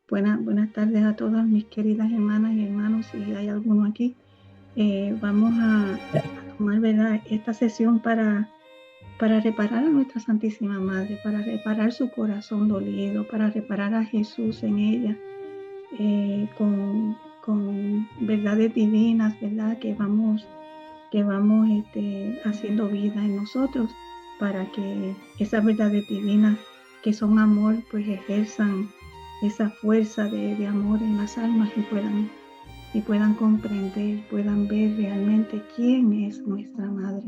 Buenas tardes a todas mis queridas hermanas y hermanos, si hay alguno aquí. Vamos a tomar, ¿verdad?, esta sesión para reparar a nuestra Santísima Madre, para reparar su corazón dolido, para reparar a Jesús en ella, con verdades divinas, ¿verdad?, que vamos haciendo vida en nosotros, para que esas verdades divinas que son amor, pues ejerzan esa fuerza de amor en las almas y puedan comprender, puedan ver realmente quién es nuestra Madre,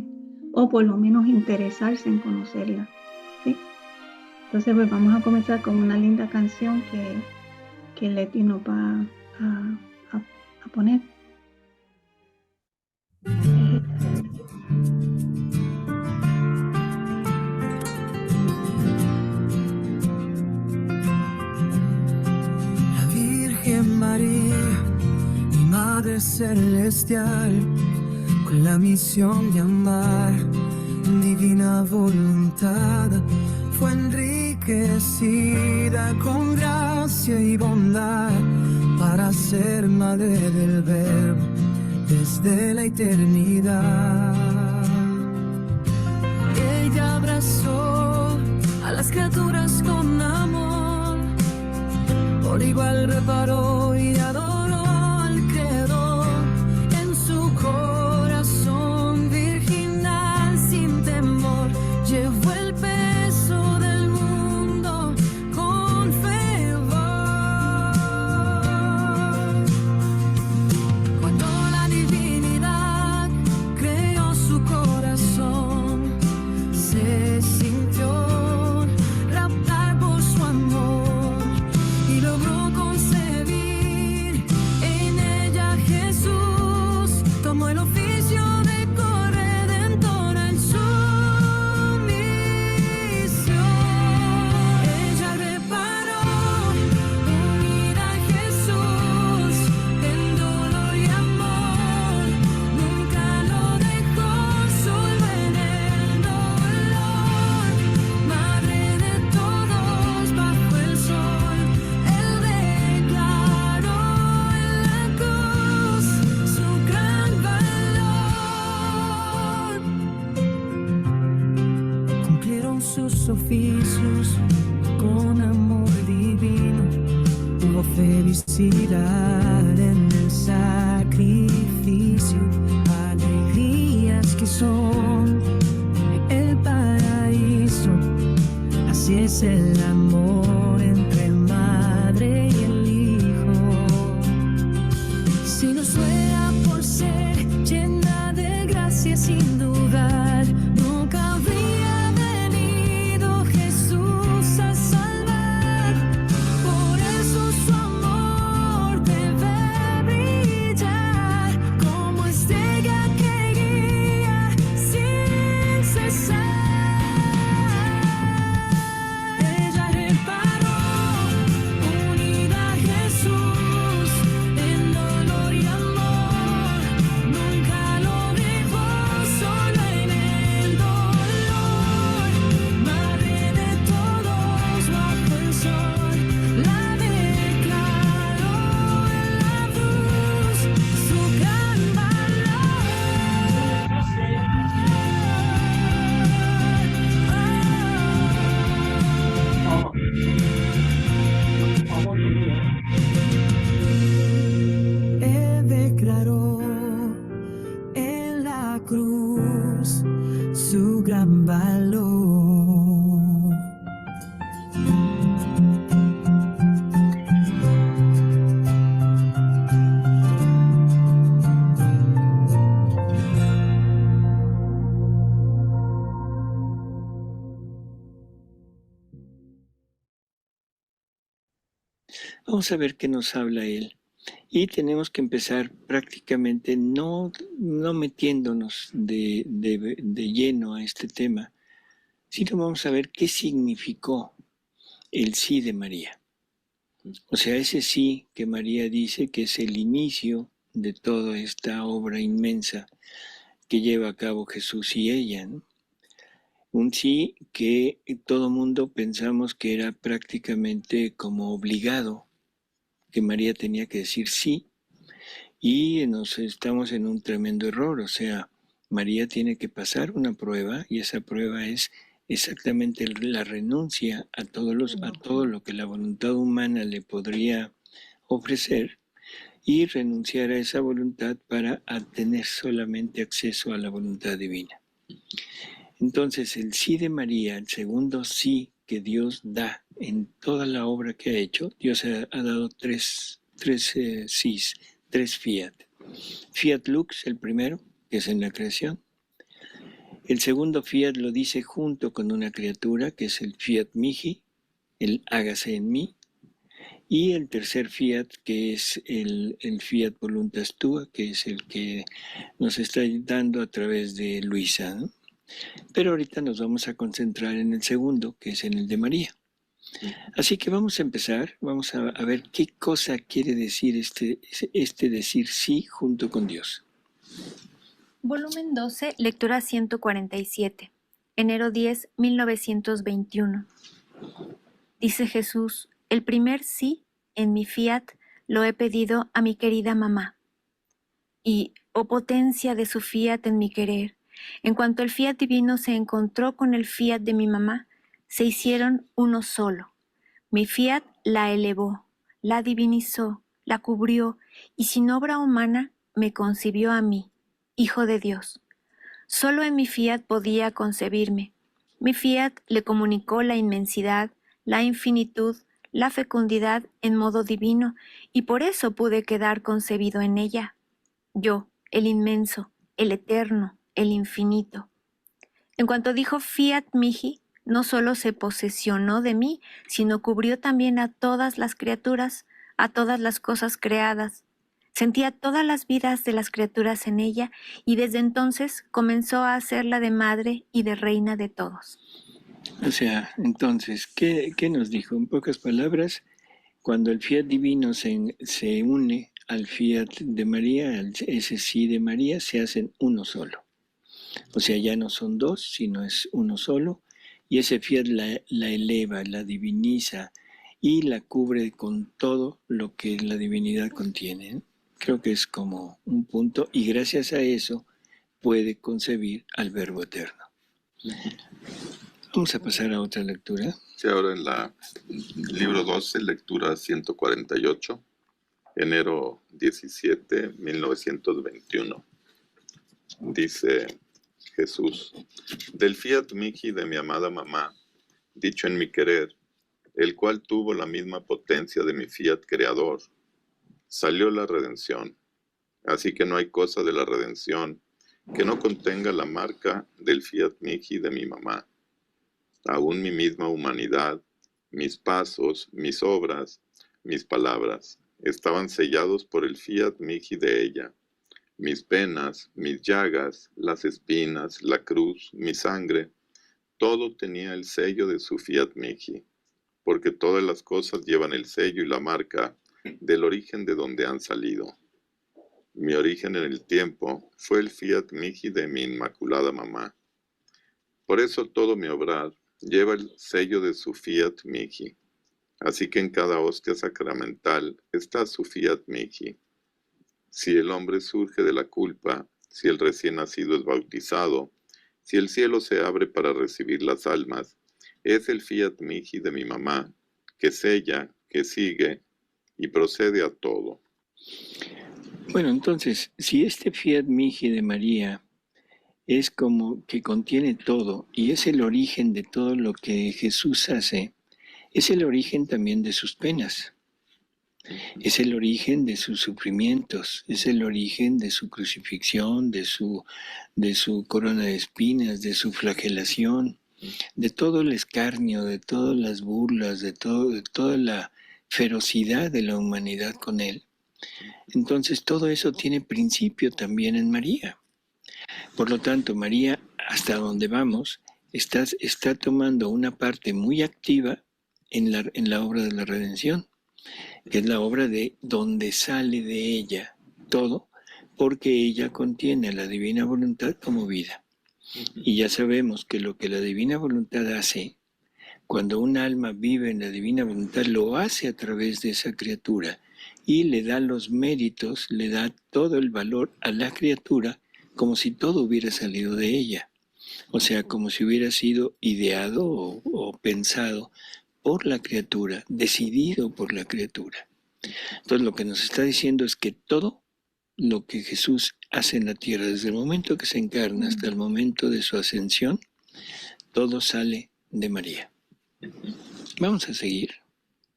o por lo menos interesarse en conocerla, ¿sí? Entonces, pues vamos a comenzar con una linda canción que Leti nos va a poner. La Virgen María, mi Madre Celestial, con la misión de amar, divina voluntad, fue enriquecida con gracia y bondad para ser madre del Verbo desde la eternidad. Ella abrazó a las criaturas con amor, por igual reparó y adoró al Creador. En su corazón virginal sin temor llevó el peso del mundo con fervor. Cuando la divinidad creó su corazón, se sintió raptar por su amor y logró concebir en ella Jesús. Tomó el oficio de corredentora en su misión. Ella reparó, unida a Jesús en dolor y amor. Nunca lo dejó solo en el dolor. Madre de todos bajo el sol, Él declaró en la cruz su gran valor. Cumplieron sus oficios con amor divino. Hubo felicidad en el sacrificio, alegrías que son el paraíso. Así es el amor entre madre y el hijo. Si no fuera por ser llena de gracia, sin dudar, nunca habría venido Jesús a salvar. Por eso su amor debe brillar como estrella que guía sin cesar. Ella reparó, unida a Jesús en dolor y amor. Nunca lo dejó solo en el dolor. Madre de todos bajo el sol, la declaró en la cruz su gran valor. Él declaró en la cruz su gran valor. Vamos a ver qué nos habla él. Y tenemos que empezar prácticamente no metiéndonos de lleno a este tema, sino vamos a ver qué significó el sí de María. O sea, ese sí que María dice que es el inicio de toda esta obra inmensa que lleva a cabo Jesús y ella, ¿no? Un sí que todo mundo pensamos que era prácticamente como obligado, que María tenía que decir sí, y nos estamos en un tremendo error. O sea, María tiene que pasar una prueba, y esa prueba es exactamente la renuncia a todo lo que la voluntad humana le podría ofrecer, y renunciar a esa voluntad para tener solamente acceso a la voluntad divina. Entonces, el sí de María, el segundo sí que Dios da en toda la obra que ha hecho, Dios ha dado tres sís, tres fiat. Fiat lux, el primero, que es en la creación. El segundo fiat lo dice junto con una criatura, que es el fiat mihi, el hágase en mí. Y el tercer fiat, que es el fiat voluntas tua, que es el que nos está dando a través de Luisa, ¿no? Pero ahorita nos vamos a concentrar en el segundo, que es en el de María. Así que vamos a empezar, vamos a ver qué cosa quiere decir este decir sí junto con Dios. Volumen 12, lectura 147, enero 10, 1921. Dice Jesús: el primer sí en mi fiat lo he pedido a mi querida mamá. Y, oh potencia de su fiat en mi querer, en cuanto el fiat divino se encontró con el fiat de mi mamá, se hicieron uno solo. Mi fiat la elevó, la divinizó, la cubrió, y sin obra humana me concibió a mí, Hijo de Dios. Solo en mi fiat podía concebirme. Mi fiat le comunicó la inmensidad, la infinitud, la fecundidad en modo divino, y por eso pude quedar concebido en ella. Yo, el inmenso, el eterno, el infinito. En cuanto dijo fiat mihi, no solo se posesionó de mí, sino cubrió también a todas las criaturas, a todas las cosas creadas. Sentía todas las vidas de las criaturas en ella, y desde entonces comenzó a hacerla de madre y de reina de todos. O sea, entonces, ¿qué nos dijo? En pocas palabras, cuando el fiat divino se une al fiat de María, ese sí de María, se hacen uno solo. O sea, ya no son dos, sino es uno solo, y ese fiat la eleva, la diviniza y la cubre con todo lo que la divinidad contiene, ¿eh? Creo que es como un punto, y gracias a eso puede concebir al Verbo Eterno. Vamos a pasar a otra lectura. Sí, ahora en la libro 12, lectura 148, enero 17, 1921. Dice Jesús: del fiat mihi de mi amada mamá, dicho en mi querer, el cual tuvo la misma potencia de mi fiat creador, salió la redención. Así que no hay cosa de la redención que no contenga la marca del fiat mihi de mi mamá. Aún mi misma humanidad, mis pasos, mis obras, mis palabras, estaban sellados por el fiat mihi de ella. Mis penas, mis llagas, las espinas, la cruz, mi sangre, todo tenía el sello de su fiat mihi, porque todas las cosas llevan el sello y la marca del origen de donde han salido. Mi origen en el tiempo fue el fiat mihi de mi inmaculada mamá. Por eso todo mi obrar lleva el sello de su fiat mihi. Así que en cada hostia sacramental está su fiat mihi. Si el hombre surge de la culpa, si el recién nacido es bautizado, si el cielo se abre para recibir las almas, es el fiat mihi de mi mamá, que sella, que sigue y procede a todo. Bueno, entonces, si este fiat mihi de María es como que contiene todo y es el origen de todo lo que Jesús hace, es el origen también de sus penas, es el origen de sus sufrimientos, es el origen de su crucifixión, de su corona de espinas, de su flagelación, de todo el escarnio, de todas las burlas, de toda la ferocidad de la humanidad con él. Entonces todo eso tiene principio también en María. Por lo tanto, María, hasta donde vamos, está tomando una parte muy activa en la obra de la redención, que es la obra de donde sale de ella todo, porque ella contiene a la divina voluntad como vida. Y ya sabemos que lo que la divina voluntad hace, cuando un alma vive en la divina voluntad, lo hace a través de esa criatura, y le da los méritos, le da todo el valor a la criatura como si todo hubiera salido de ella. O sea, como si hubiera sido ideado o pensado por la criatura, decidido por la criatura. Entonces lo que nos está diciendo es que todo lo que Jesús hace en la tierra, desde el momento que se encarna hasta el momento de su ascensión, todo sale de María. Vamos a seguir.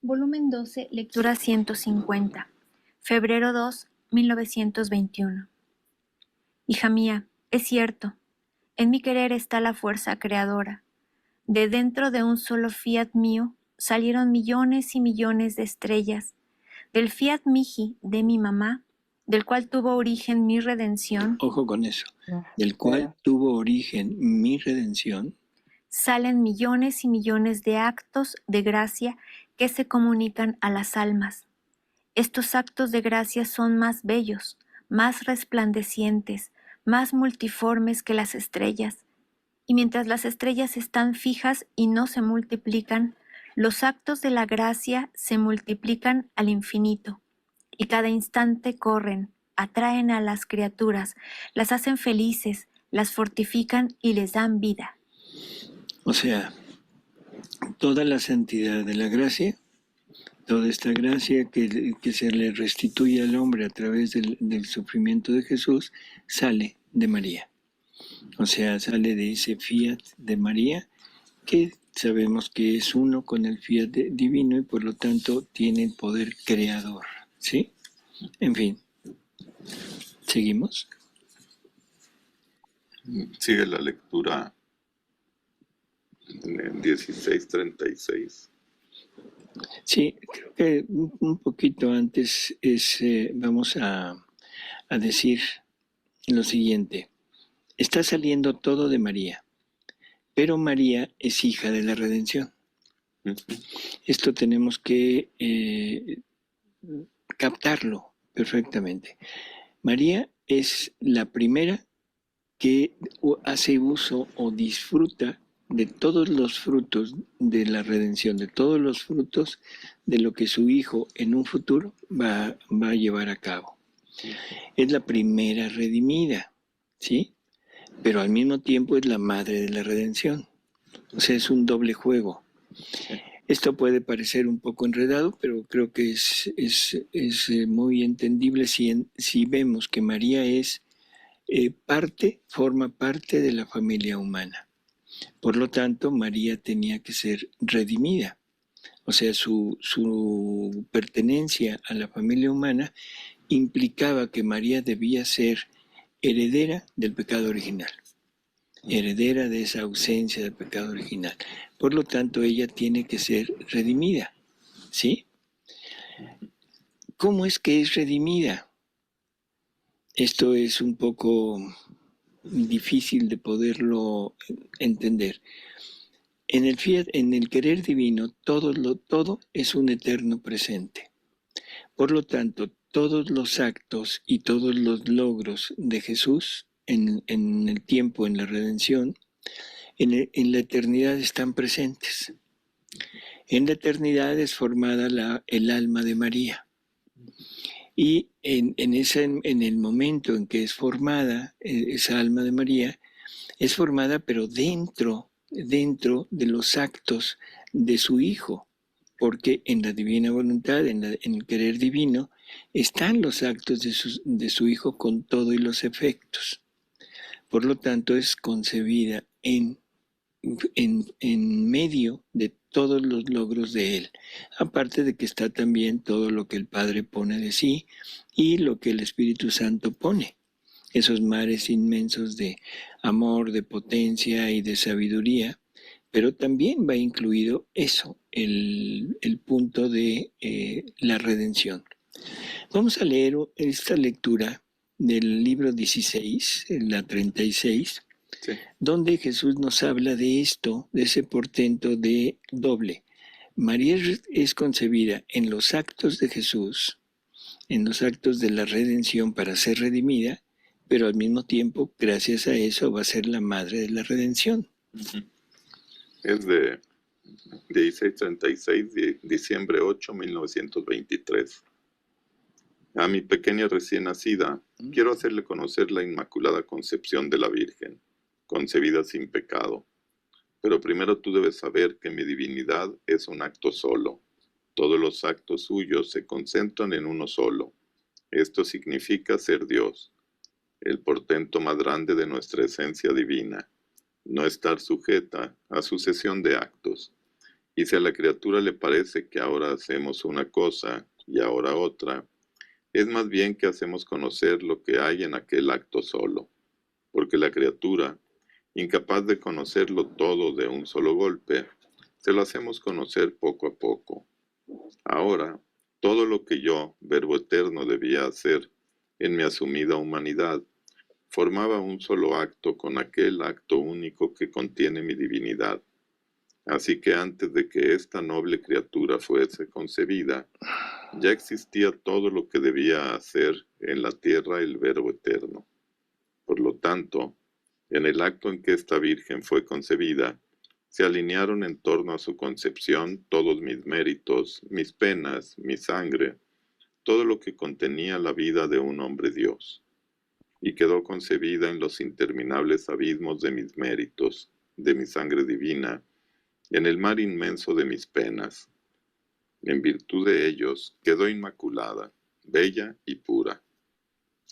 Volumen 12, lectura 150. Febrero 2, 1921. Hija mía, es cierto, en mi querer está la fuerza creadora. De dentro de un solo fiat mío salieron millones y millones de estrellas. Del fiat Miji de mi mamá, del cual tuvo origen mi redención, Ojo con eso. Del cual tuvo origen mi redención, salen millones y millones de actos de gracia que se comunican a las almas. Estos actos de gracia son más bellos, más resplandecientes, más multiformes que las estrellas. Y mientras las estrellas están fijas y no se multiplican, los actos de la gracia se multiplican al infinito. Y cada instante corren, atraen a las criaturas, las hacen felices, las fortifican y les dan vida. o sea, toda la santidad de la gracia, toda esta gracia que se le restituye al hombre a través del sufrimiento de Jesús, sale de María. O sea, sale de ese fiat de María, que sabemos que es uno con el fiat divino y por lo tanto tiene el poder creador. ¿Sí? En fin. ¿Seguimos? Sigue la lectura en el 16:36. Sí, creo que un poquito antes vamos a decir lo siguiente. Está saliendo todo de María, pero María es hija de la redención. Esto tenemos que captarlo perfectamente. María es la primera que hace uso o disfruta de todos los frutos de la redención, de todos los frutos de lo que su hijo en un futuro va a llevar a cabo. Es la primera redimida, ¿sí? Pero al mismo tiempo es la madre de la redención. O sea, es un doble juego. Esto puede parecer un poco enredado, pero creo que es muy entendible si vemos que María es forma parte de la familia humana. Por lo tanto, María tenía que ser redimida. O sea, su pertenencia a la familia humana implicaba que María debía ser heredera del pecado original, heredera de esa ausencia del pecado original. Por lo tanto, ella tiene que ser redimida. ¿Sí? ¿Cómo es que es redimida? Esto es un poco difícil de poderlo entender. En el querer divino, todo es un eterno presente. Por lo tanto, todos los actos y todos los logros de Jesús en el tiempo, en la redención, en la eternidad están presentes. En la eternidad es formada el alma de María. Y en el momento en que es formada esa alma de María, es formada pero dentro de los actos de su Hijo, porque en la divina voluntad, en el querer divino, están los actos de su Hijo con todo y los efectos. Por lo tanto, es concebida en medio de todos los logros de Él, aparte de que está también todo lo que el Padre pone de sí y lo que el Espíritu Santo pone, esos mares inmensos de amor, de potencia y de sabiduría, pero también va incluido eso, el punto de la redención. Vamos a leer esta lectura del libro 16, la 36, sí, donde Jesús nos habla de esto, de ese portento de doble. María es concebida en los actos de Jesús, en los actos de la redención para ser redimida, pero al mismo tiempo, gracias a eso, va a ser la madre de la redención. Es de 16:36, diciembre 8, 1923. A mi pequeña recién nacida, quiero hacerle conocer la Inmaculada Concepción de la Virgen, concebida sin pecado. Pero primero tú debes saber que mi divinidad es un acto solo. Todos los actos suyos se concentran en uno solo. Esto significa ser Dios, el portento más grande de nuestra esencia divina, no estar sujeta a sucesión de actos. Y si a la criatura le parece que ahora hacemos una cosa y ahora otra, es más bien que hacemos conocer lo que hay en aquel acto solo, porque la criatura, incapaz de conocerlo todo de un solo golpe, se lo hacemos conocer poco a poco. Ahora, todo lo que yo, Verbo Eterno, debía hacer en mi asumida humanidad, formaba un solo acto con aquel acto único que contiene mi divinidad. Así que antes de que esta noble criatura fuese concebida, ya existía todo lo que debía hacer en la tierra el Verbo Eterno. Por lo tanto, en el acto en que esta Virgen fue concebida, se alinearon en torno a su concepción todos mis méritos, mis penas, mi sangre, todo lo que contenía la vida de un hombre Dios. Y quedó concebida en los interminables abismos de mis méritos, de mi sangre divina, en el mar inmenso de mis penas. En virtud de ellos quedó inmaculada, bella y pura.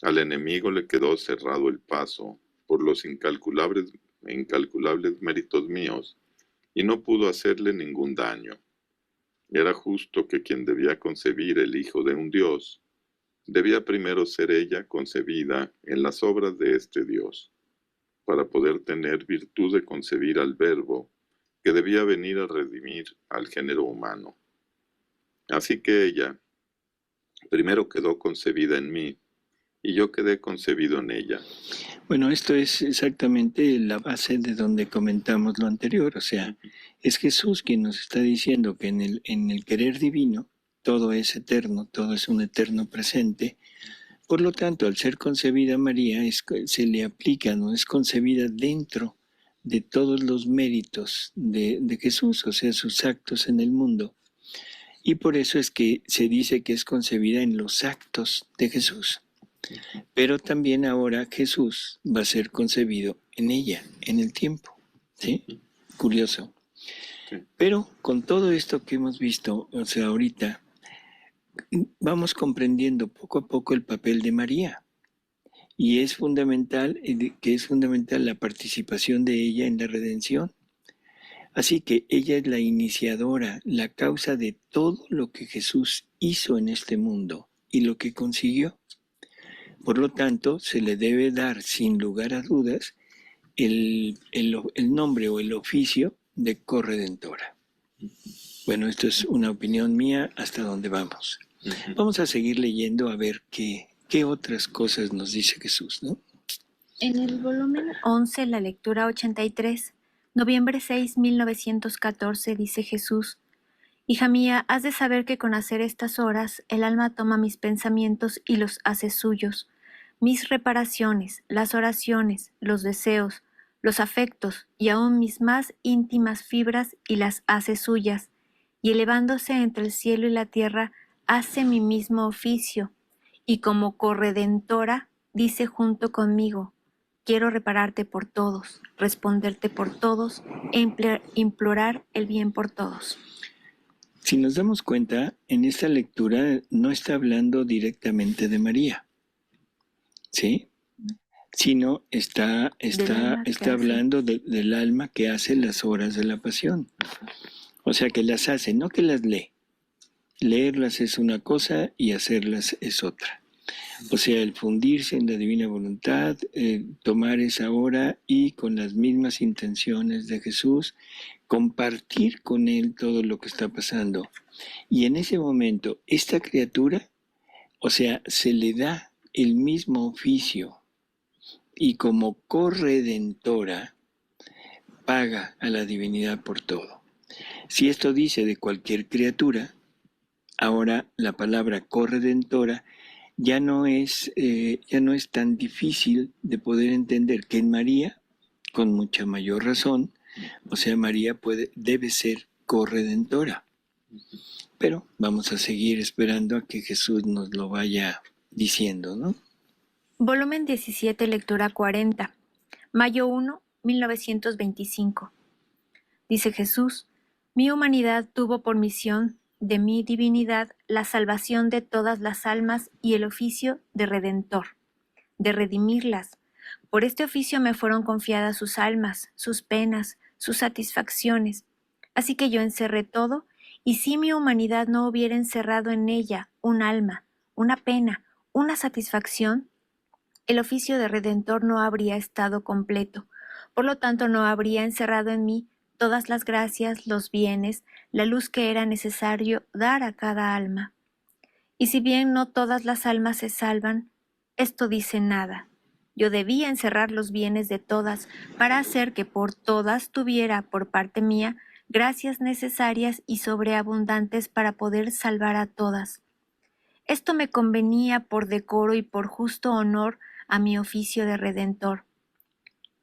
Al enemigo le quedó cerrado el paso por los incalculables méritos míos, y no pudo hacerle ningún daño. Era justo que quien debía concebir el Hijo de un Dios, debía primero ser ella concebida en las obras de este Dios, para poder tener virtud de concebir al Verbo, que debía venir a redimir al género humano. Así que ella primero quedó concebida en mí, y yo quedé concebido en ella. Bueno, esto es exactamente la base de donde comentamos lo anterior, o sea, es Jesús quien nos está diciendo que en el querer divino todo es eterno, todo es un eterno presente. Por lo tanto, al ser concebida María, se le aplica, no es concebida dentro de todos los méritos de Jesús, o sea, sus actos en el mundo. Y por eso es que se dice que es concebida en los actos de Jesús. Pero también ahora Jesús va a ser concebido en ella, en el tiempo. ¿Sí? Curioso. Pero con todo esto que hemos visto, o sea, ahorita, vamos comprendiendo poco a poco el papel de María. Y es fundamental, que es fundamental la participación de ella en la redención. Así que ella es la iniciadora, la causa de todo lo que Jesús hizo en este mundo y lo que consiguió. Por lo tanto, se le debe dar, sin lugar a dudas, el nombre o el oficio de corredentora. Bueno, esto es una opinión mía hasta donde vamos. Vamos a seguir leyendo a ver qué otras cosas nos dice Jesús, ¿no? En el volumen 11, la lectura 83, noviembre 6, 1914, dice Jesús: Hija mía, has de saber que con hacer estas horas, el alma toma mis pensamientos y los hace suyos. Mis reparaciones, las oraciones, los deseos, los afectos y aún mis más íntimas fibras y las hace suyas. Y elevándose entre el cielo y la tierra, hace mi mismo oficio. Y como corredentora, dice junto conmigo: quiero repararte por todos, responderte por todos e implorar el bien por todos. Si nos damos cuenta, en esta lectura no está hablando directamente de María, ¿sí? Sino está hablando del alma que hace las horas de la pasión. O sea, que las hace, no que las lee. Leerlas es una cosa y hacerlas es otra. O sea, el fundirse en la divina voluntad, tomar esa hora y con las mismas intenciones de Jesús, compartir con Él todo lo que está pasando. Y en ese momento, esta criatura, o sea, se le da el mismo oficio y como corredentora paga a la divinidad por todo. Si esto dice de cualquier criatura, ahora la palabra corredentora ya no es tan difícil de poder entender que en María, con mucha mayor razón, o sea, María debe ser corredentora. Pero vamos a seguir esperando a que Jesús nos lo vaya diciendo, ¿no? Volumen 17, lectura 40. Mayo 1, 1925. Dice Jesús: mi humanidad tuvo por misión de mi divinidad la salvación de todas las almas y el oficio de redentor, de redimirlas. Por este oficio me fueron confiadas sus almas, sus penas, sus satisfacciones. Así que yo encerré todo, y si mi humanidad no hubiera encerrado en ella un alma, una pena, una satisfacción, el oficio de redentor no habría estado completo. Por lo tanto, no habría encerrado en mí todas las gracias, los bienes, la luz que era necesario dar a cada alma. Y si bien no todas las almas se salvan, esto dice nada. Yo debía encerrar los bienes de todas para hacer que por todas tuviera, por parte mía, gracias necesarias y sobreabundantes para poder salvar a todas. Esto me convenía por decoro y por justo honor a mi oficio de redentor.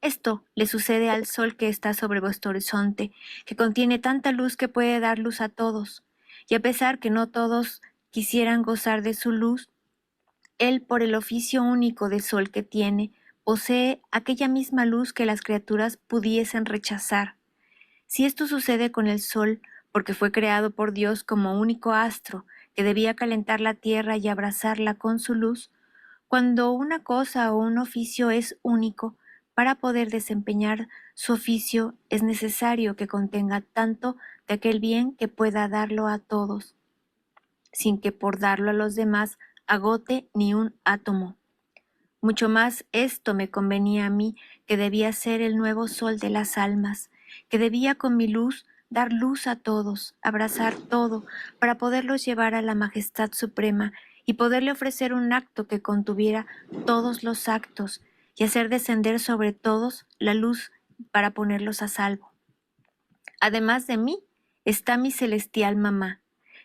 Esto le sucede al sol que está sobre vuestro horizonte, que contiene tanta luz que puede dar luz a todos, y a pesar que no todos quisieran gozar de su luz, él, por el oficio único de sol que tiene, posee aquella misma luz que las criaturas pudiesen rechazar. Si esto sucede con el sol, porque fue creado por Dios como único astro que debía calentar la tierra y abrazarla con su luz, cuando una cosa o un oficio es único, para poder desempeñar su oficio es necesario que contenga tanto de aquel bien que pueda darlo a todos, sin que por darlo a los demás agote ni un átomo. Mucho más esto me convenía a mí, que debía ser el nuevo sol de las almas, que debía con mi luz dar luz a todos, abrazar todo, para poderlos llevar a la majestad suprema y poderle ofrecer un acto que contuviera todos los actos y hacer descender sobre todos la luz para ponerlos a salvo. Además de mí está mi celestial mamá,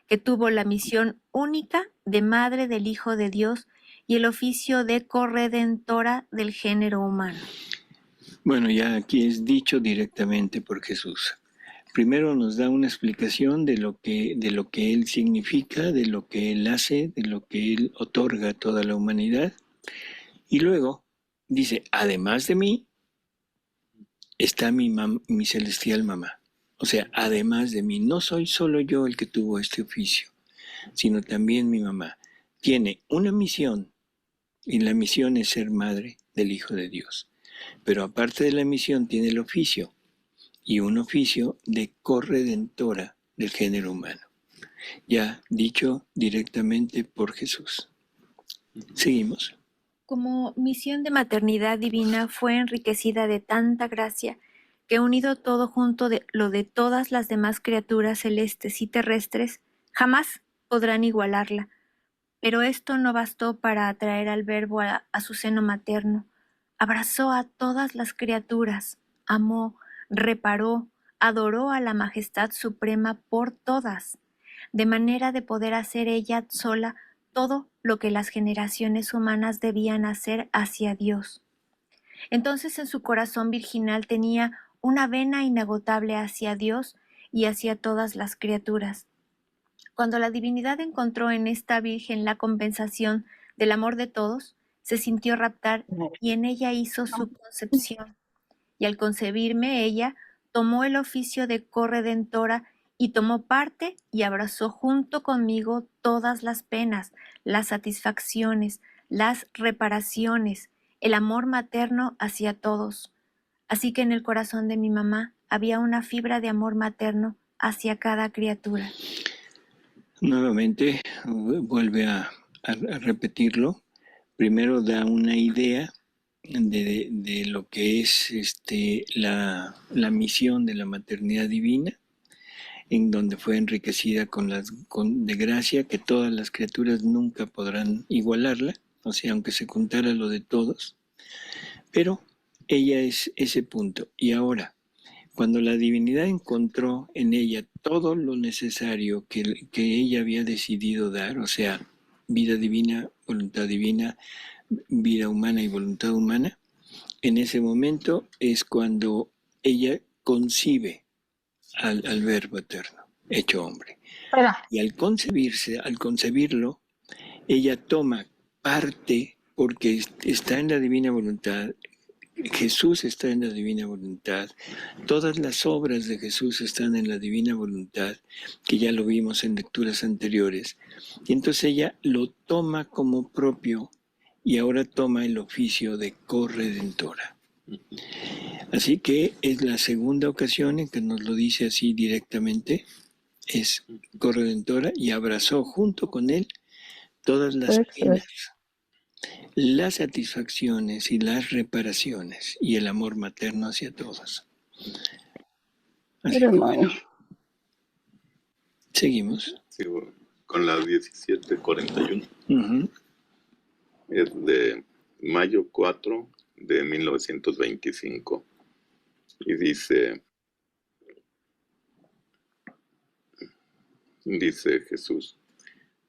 que tuvo la misión única de madre del Hijo de Dios y el oficio de corredentora del género humano. Bueno, ya aquí es dicho directamente por Jesús. Primero nos da una explicación de lo que Él significa, de lo que Él hace, de lo que Él otorga a toda la humanidad. Y luego dice, además de mí, está mi celestial mamá. O sea, además de mí, no soy solo yo el que tuvo este oficio, sino también mi mamá. Tiene una misión, y la misión es ser madre del Hijo de Dios. Pero aparte de la misión tiene el oficio, y un oficio de corredentora del género humano. Ya dicho directamente por Jesús. Seguimos. Como misión de maternidad divina fue enriquecida de tanta gracia que unido todo junto de lo de todas las demás criaturas celestes y terrestres, jamás podrán igualarla. Pero esto no bastó para atraer al Verbo a su seno materno. Abrazó a todas las criaturas, amó, reparó, adoró a la majestad suprema por todas, de manera de poder hacer ella sola todo lo que las generaciones humanas debían hacer hacia Dios. Entonces en su corazón virginal tenía una vena inagotable hacia Dios y hacia todas las criaturas. Cuando la divinidad encontró en esta Virgen la compensación del amor de todos, se sintió raptar y en ella hizo su concepción. Y al concebirme ella, tomó el oficio de corredentora y tomó parte y abrazó junto conmigo todas las penas, las satisfacciones, las reparaciones, el amor materno hacia todos. Así que en el corazón de mi mamá había una fibra de amor materno hacia cada criatura. Nuevamente vuelve a repetirlo. Primero da una idea de lo que es la misión de la maternidad divina, en donde fue enriquecida de gracia, que todas las criaturas nunca podrán igualarla, o sea, aunque se contara lo de todos, pero ella es ese punto. Y ahora, cuando la divinidad encontró en ella todo lo necesario que ella había decidido dar, o sea, vida divina, voluntad divina, vida humana y voluntad humana, en ese momento es cuando ella concibe al Verbo eterno, hecho hombre. Y al concebirlo, ella toma parte, porque está en la divina voluntad, Jesús está en la divina voluntad, todas las obras de Jesús están en la divina voluntad, que ya lo vimos en lecturas anteriores, y entonces ella lo toma como propio y ahora toma el oficio de corredentora. Así que es la segunda ocasión en que nos lo dice así directamente, es corredentora y abrazó junto con él todas las penas, las satisfacciones y las reparaciones y el amor materno hacia todos. Así que, bueno, seguimos. Sigo con la 1741. Es de mayo 4 de 1925. Y dice Jesús: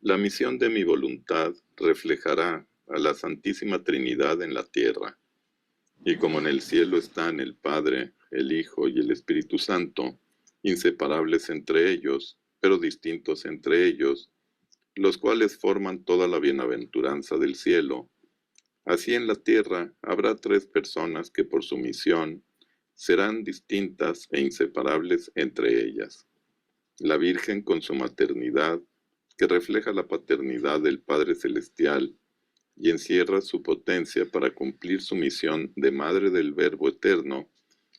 la misión de mi voluntad reflejará a la Santísima Trinidad en la tierra, y como en el cielo están el Padre, el Hijo y el Espíritu Santo, inseparables entre ellos, pero distintos entre ellos, los cuales forman toda la bienaventuranza del cielo, así en la tierra habrá tres personas que por su misión serán distintas e inseparables entre ellas: la Virgen con su maternidad, que refleja la paternidad del Padre Celestial y encierra su potencia para cumplir su misión de Madre del Verbo Eterno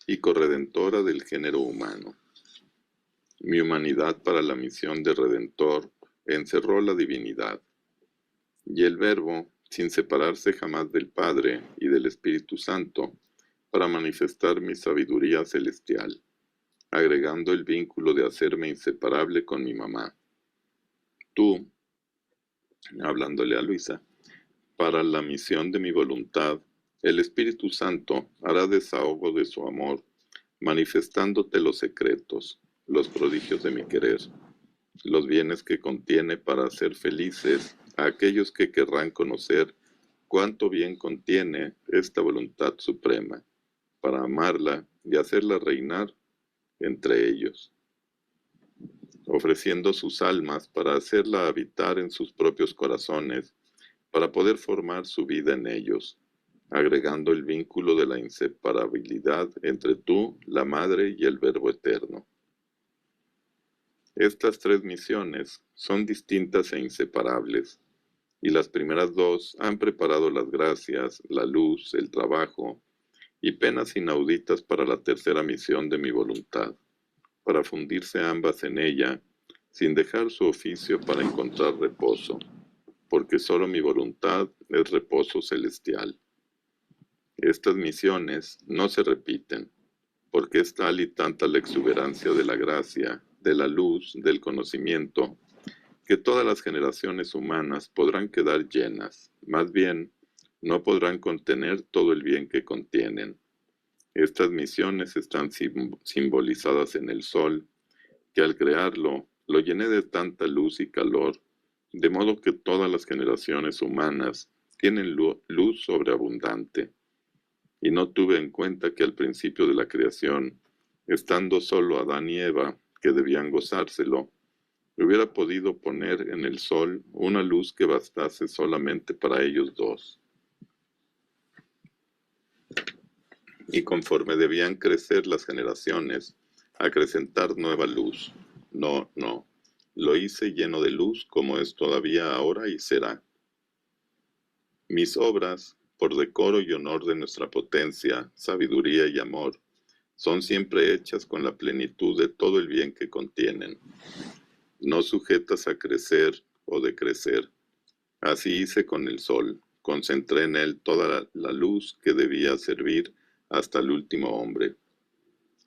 y corredentora del género humano. Mi humanidad para la misión de Redentor encerró la divinidad, y el Verbo, sin separarse jamás del Padre y del Espíritu Santo, para manifestar mi sabiduría celestial, agregando el vínculo de hacerme inseparable con mi mamá. Tú, hablándole a Luisa, para la misión de mi voluntad, el Espíritu Santo hará desahogo de su amor, manifestándote los secretos, los prodigios de mi querer, los bienes que contiene para hacer felices a aquellos que querrán conocer cuánto bien contiene esta voluntad suprema, para amarla y hacerla reinar entre ellos, ofreciendo sus almas para hacerla habitar en sus propios corazones, para poder formar su vida en ellos, agregando el vínculo de la inseparabilidad entre tú, la Madre y el Verbo Eterno. Estas tres misiones son distintas e inseparables, y las primeras dos han preparado las gracias, la luz, el trabajo y penas inauditas para la tercera misión de mi voluntad, para fundirse ambas en ella, sin dejar su oficio para encontrar reposo, porque solo mi voluntad es reposo celestial. Estas misiones no se repiten, porque es tal y tanta la exuberancia de la gracia, de la luz, del conocimiento, que todas las generaciones humanas podrán quedar llenas, más bien, no podrán contener todo el bien que contienen. Estas misiones están simbolizadas en el sol, que al crearlo, lo llené de tanta luz y calor, de modo que todas las generaciones humanas tienen luz sobreabundante. Y no tuve en cuenta que al principio de la creación, estando solo Adán y Eva, que debían gozárselo, hubiera podido poner en el sol una luz que bastase solamente para ellos dos. Y conforme debían crecer las generaciones, acrecentar nueva luz. No, lo hice lleno de luz como es todavía ahora y será. Mis obras, por decoro y honor de nuestra potencia, sabiduría y amor, son siempre hechas con la plenitud de todo el bien que contienen, no sujetas a crecer o decrecer. Así hice con el sol, concentré en él toda la luz que debía servir hasta el último hombre.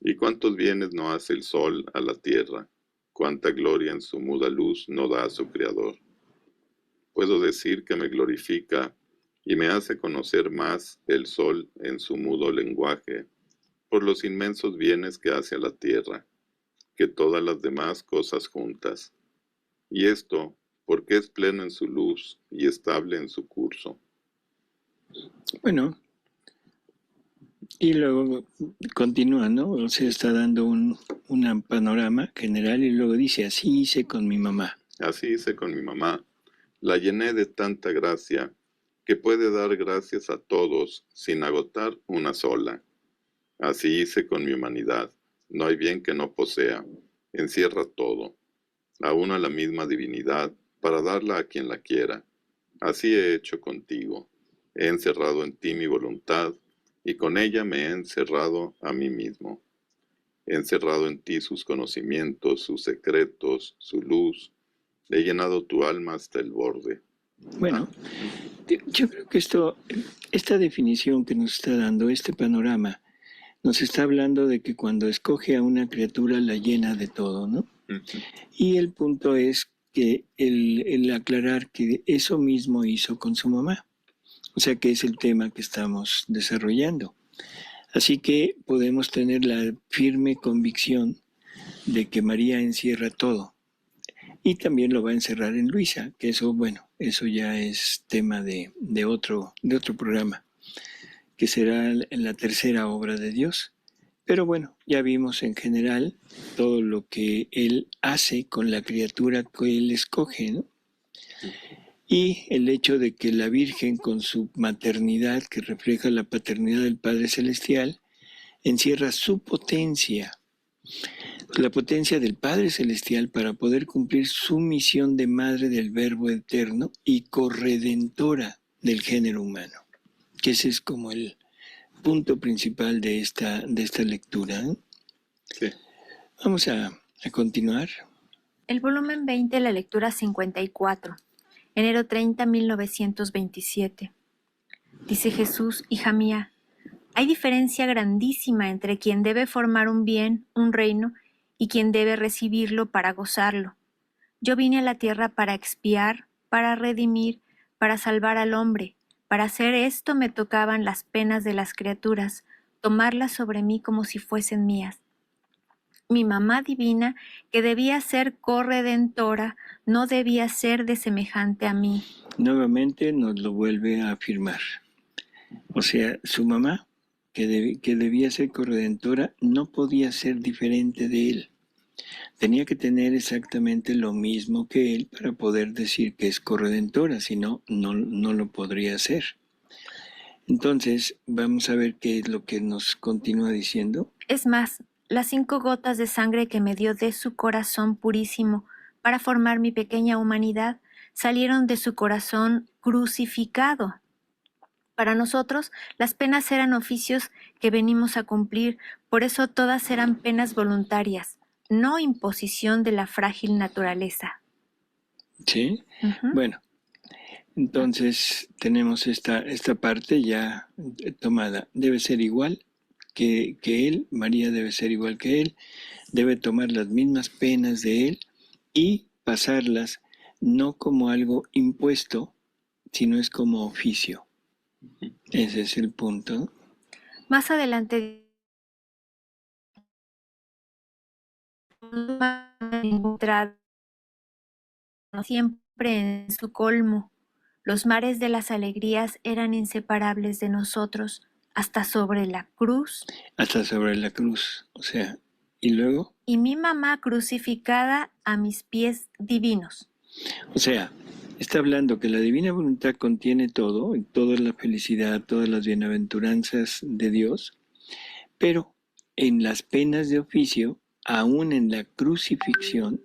¿Y cuántos bienes no hace el sol a la tierra? ¿Cuánta gloria en su muda luz no da a su Creador? Puedo decir que me glorifica y me hace conocer más el sol en su mudo lenguaje, por los inmensos bienes que hace a la tierra, que todas las demás cosas juntas. Y esto, porque es pleno en su luz y estable en su curso. Bueno, y luego continúa, ¿no? O sea, está dando un panorama general y luego dice, así hice con mi mamá. Así hice con mi mamá. La llené de tanta gracia que puede dar gracias a todos sin agotar una sola. Así hice con mi humanidad. No hay bien que no posea. Encierra todo, aún a la misma divinidad, para darla a quien la quiera. Así he hecho contigo. He encerrado en ti mi voluntad, y con ella me he encerrado a mí mismo. He encerrado en ti sus conocimientos, sus secretos, su luz. He llenado tu alma hasta el borde. Bueno, yo creo que esta definición que nos está dando, este panorama, nos está hablando de que cuando escoge a una criatura la llena de todo, ¿no? Y el punto es que el aclarar que eso mismo hizo con su mamá. O sea que es el tema que estamos desarrollando. Así que podemos tener la firme convicción de que María encierra todo. Y también lo va a encerrar en Luisa, que eso, bueno, eso ya es tema de otro programa, que será la tercera obra de Dios. Pero bueno, ya vimos en general todo lo que Él hace con la criatura que Él escoge, ¿no? Y el hecho de que la Virgen, con su maternidad, que refleja la paternidad del Padre Celestial, encierra su potencia, la potencia del Padre Celestial para poder cumplir su misión de Madre del Verbo Eterno y corredentora del género humano, que ese es como el punto principal de esta lectura, ¿eh? Sí. Vamos a continuar. El volumen 20, la lectura 54, enero 30, 1927. Dice Jesús, hija mía, hay diferencia grandísima entre quien debe formar un bien, un reino, y quien debe recibirlo para gozarlo. Yo vine a la tierra para expiar, para redimir, para salvar al hombre. Para hacer esto me tocaban las penas de las criaturas, tomarlas sobre mí como si fuesen mías. Mi mamá divina, que debía ser corredentora, no debía ser de semejante a mí. Nuevamente nos lo vuelve a afirmar. O sea, su mamá, que debía ser corredentora, no podía ser diferente de él. Tenía que tener exactamente lo mismo que él para poder decir que es corredentora, si no, no lo podría hacer. Entonces, vamos a ver qué es lo que nos continúa diciendo. Es más, las 5 gotas de sangre que me dio de su corazón purísimo para formar mi pequeña humanidad salieron de su corazón crucificado. Para nosotros, las penas eran oficios que venimos a cumplir, por eso todas eran penas voluntarias, no imposición de la frágil naturaleza. ¿Sí? Ujú. Bueno, entonces tenemos esta parte ya tomada. Debe ser igual que él, María debe ser igual que él, debe tomar las mismas penas de él y pasarlas no como algo impuesto, sino es como oficio. Ese es el punto. Más adelante, siempre en su colmo, los mares de las alegrías eran inseparables de nosotros, hasta sobre la cruz. Hasta sobre la cruz, o sea, y luego, Y mi mamá crucificada a mis pies divinos. o sea, está hablando que la divina voluntad contiene todo, toda la felicidad, todas las bienaventuranzas de Dios, pero en las penas de oficio, aún en la crucifixión,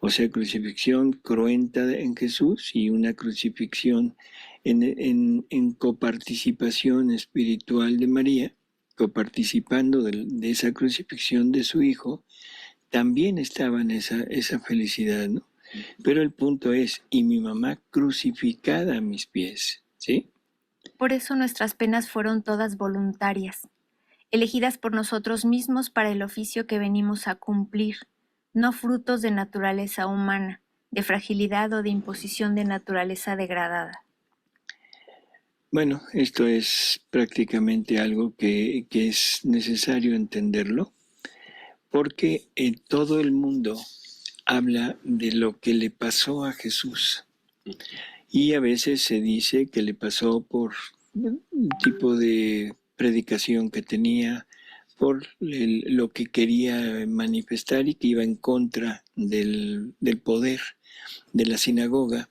o sea, crucifixión cruenta en Jesús y una crucifixión en coparticipación espiritual de María, coparticipando de esa crucifixión de su Hijo, también estaba en esa felicidad, ¿no? Pero el punto es, y mi mamá crucificada a mis pies, ¿sí? Por eso nuestras penas fueron todas voluntarias, elegidas por nosotros mismos para el oficio que venimos a cumplir, no frutos de naturaleza humana, de fragilidad o de imposición de naturaleza degradada. Bueno, esto es prácticamente algo que es necesario entenderlo, porque todo el mundo habla de lo que le pasó a Jesús. Y a veces se dice que le pasó por un tipo de predicación que tenía, por lo que quería manifestar y que iba en contra del poder de la sinagoga.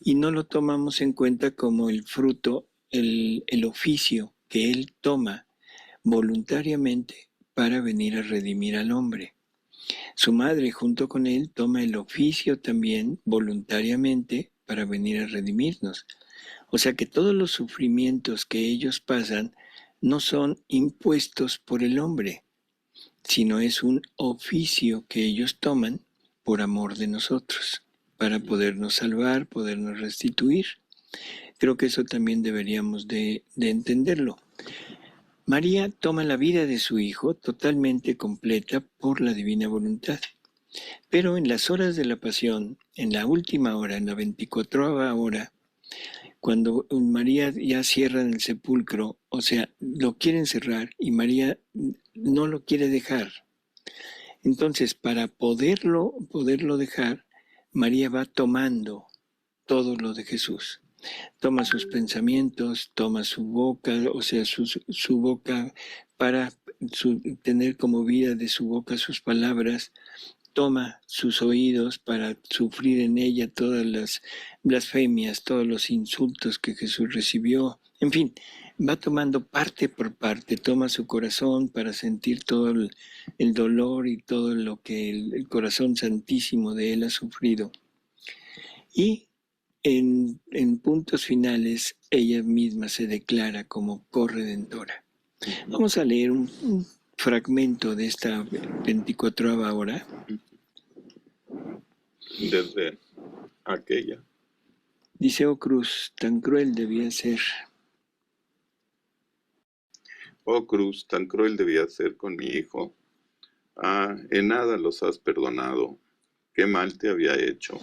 y no lo tomamos en cuenta como el fruto, el oficio que Él toma voluntariamente para venir a redimir al hombre. Su madre junto con Él toma el oficio también voluntariamente para venir a redimirnos. O sea que todos los sufrimientos que ellos pasan no son impuestos por el hombre, sino es un oficio que ellos toman por amor de nosotros, para podernos salvar, podernos restituir. Creo que eso también deberíamos de entenderlo. María toma la vida de su hijo totalmente completa por la divina voluntad. Pero en las horas de la pasión, en la última hora, en la 24ª hora, cuando María ya cierra en el sepulcro, o sea, lo quieren cerrar y María no lo quiere dejar. Entonces, para poderlo dejar, María va tomando todo lo de Jesús. Toma sus pensamientos, toma su boca, o sea, su boca para tener como vida de su boca sus palabras, toma sus oídos para sufrir en ella todas las blasfemias, todos los insultos que Jesús recibió. En fin, va tomando parte por parte, toma su corazón para sentir todo el dolor y todo lo que el corazón santísimo de Él ha sufrido. Y en puntos finales, ella misma se declara como corredentora. Vamos a leer un fragmento de esta 24ª hora. Desde aquella. Dice: oh cruz, tan cruel debía ser. Oh cruz, tan cruel debía ser con mi hijo. Ah, en nada los has perdonado. ¿Qué mal te había hecho?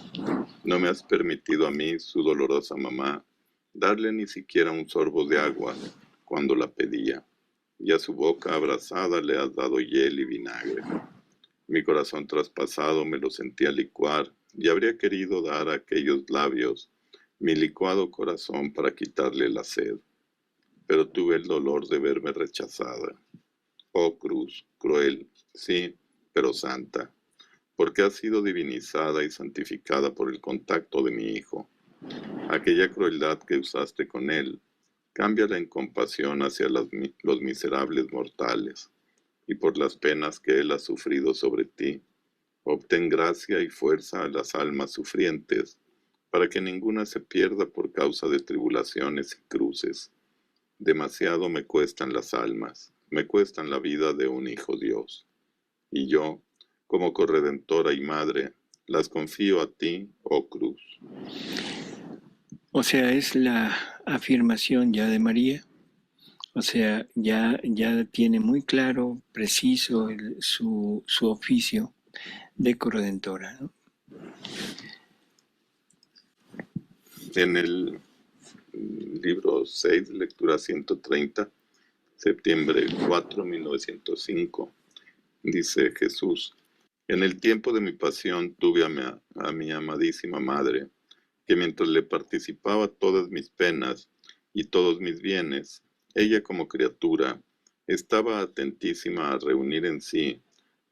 No me has permitido a mí, su dolorosa mamá, darle ni siquiera un sorbo de agua cuando la pedía, y a su boca abrazada le has dado hiel y vinagre. Mi corazón traspasado me lo sentía licuar, y habría querido dar a aquellos labios mi licuado corazón para quitarle la sed, pero tuve el dolor de verme rechazada. Oh cruz, cruel, sí, pero santa, porque has sido divinizada y santificada por el contacto de mi hijo. Aquella crueldad que usaste con él, cámbiala en compasión hacia los miserables mortales, y por las penas que él ha sufrido sobre ti, obtén gracia y fuerza a las almas sufrientes, para que ninguna se pierda por causa de tribulaciones y cruces. Demasiado me cuestan las almas, me cuestan la vida de un hijo Dios. Y yo, como corredentora y madre, las confío a ti, oh cruz. O sea, es la afirmación ya de María. O sea, ya tiene muy claro, preciso su oficio de corredentora, ¿no? En el libro 6, lectura 130, septiembre 4, 1905, dice Jesús: en el tiempo de mi pasión tuve a mi amadísima madre, que mientras le participaba todas mis penas y todos mis bienes, ella como criatura estaba atentísima a reunir en sí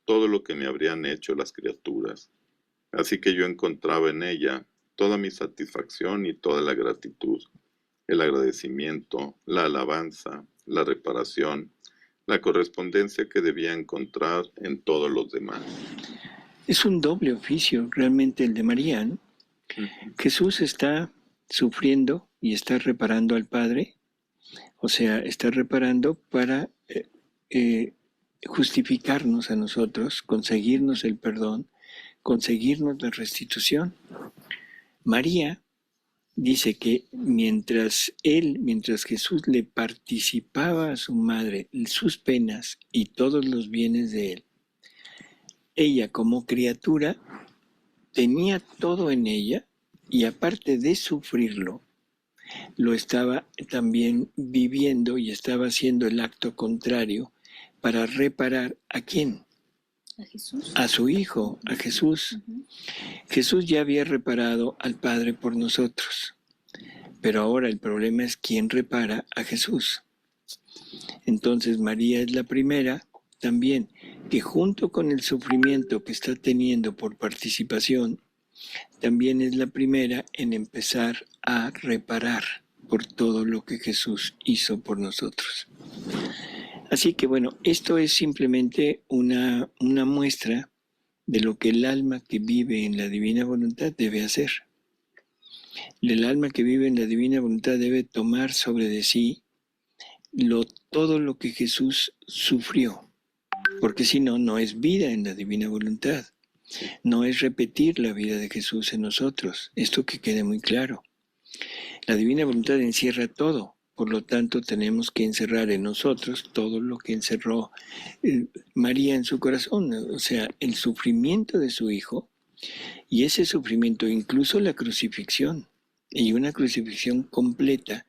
todo lo que me habrían hecho las criaturas. Así que yo encontraba en ella toda mi satisfacción y toda la gratitud, el agradecimiento, la alabanza, la reparación, la correspondencia que debía encontrar en todos los demás. Es un doble oficio realmente el de María, ¿no? Jesús está sufriendo y está reparando al Padre, o sea, está reparando para justificarnos a nosotros, conseguirnos el perdón, conseguirnos la restitución. María dice que mientras Jesús le participaba a su madre sus penas y todos los bienes de él, ella como criatura tenía todo en ella y aparte de sufrirlo, lo estaba también viviendo y estaba haciendo el acto contrario para reparar ¿a quién? ¿A Jesús? A su Hijo, a Jesús. Jesús ya había reparado al Padre por nosotros, pero ahora el problema es quién repara a Jesús. Entonces María es la primera también que junto con el sufrimiento que está teniendo por participación, también es la primera en empezar a reparar por todo lo que Jesús hizo por nosotros. Así que bueno, esto es simplemente una muestra de lo que el alma que vive en la divina voluntad debe hacer. El alma que vive en la divina voluntad debe tomar sobre de sí todo lo que Jesús sufrió, porque si no, no es vida en la divina voluntad, no es repetir la vida de Jesús en nosotros, esto que quede muy claro. La divina voluntad encierra todo, por lo tanto tenemos que encerrar en nosotros todo lo que encerró María en su corazón, o sea, el sufrimiento de su Hijo, y ese sufrimiento incluso la crucifixión, y una crucifixión completa,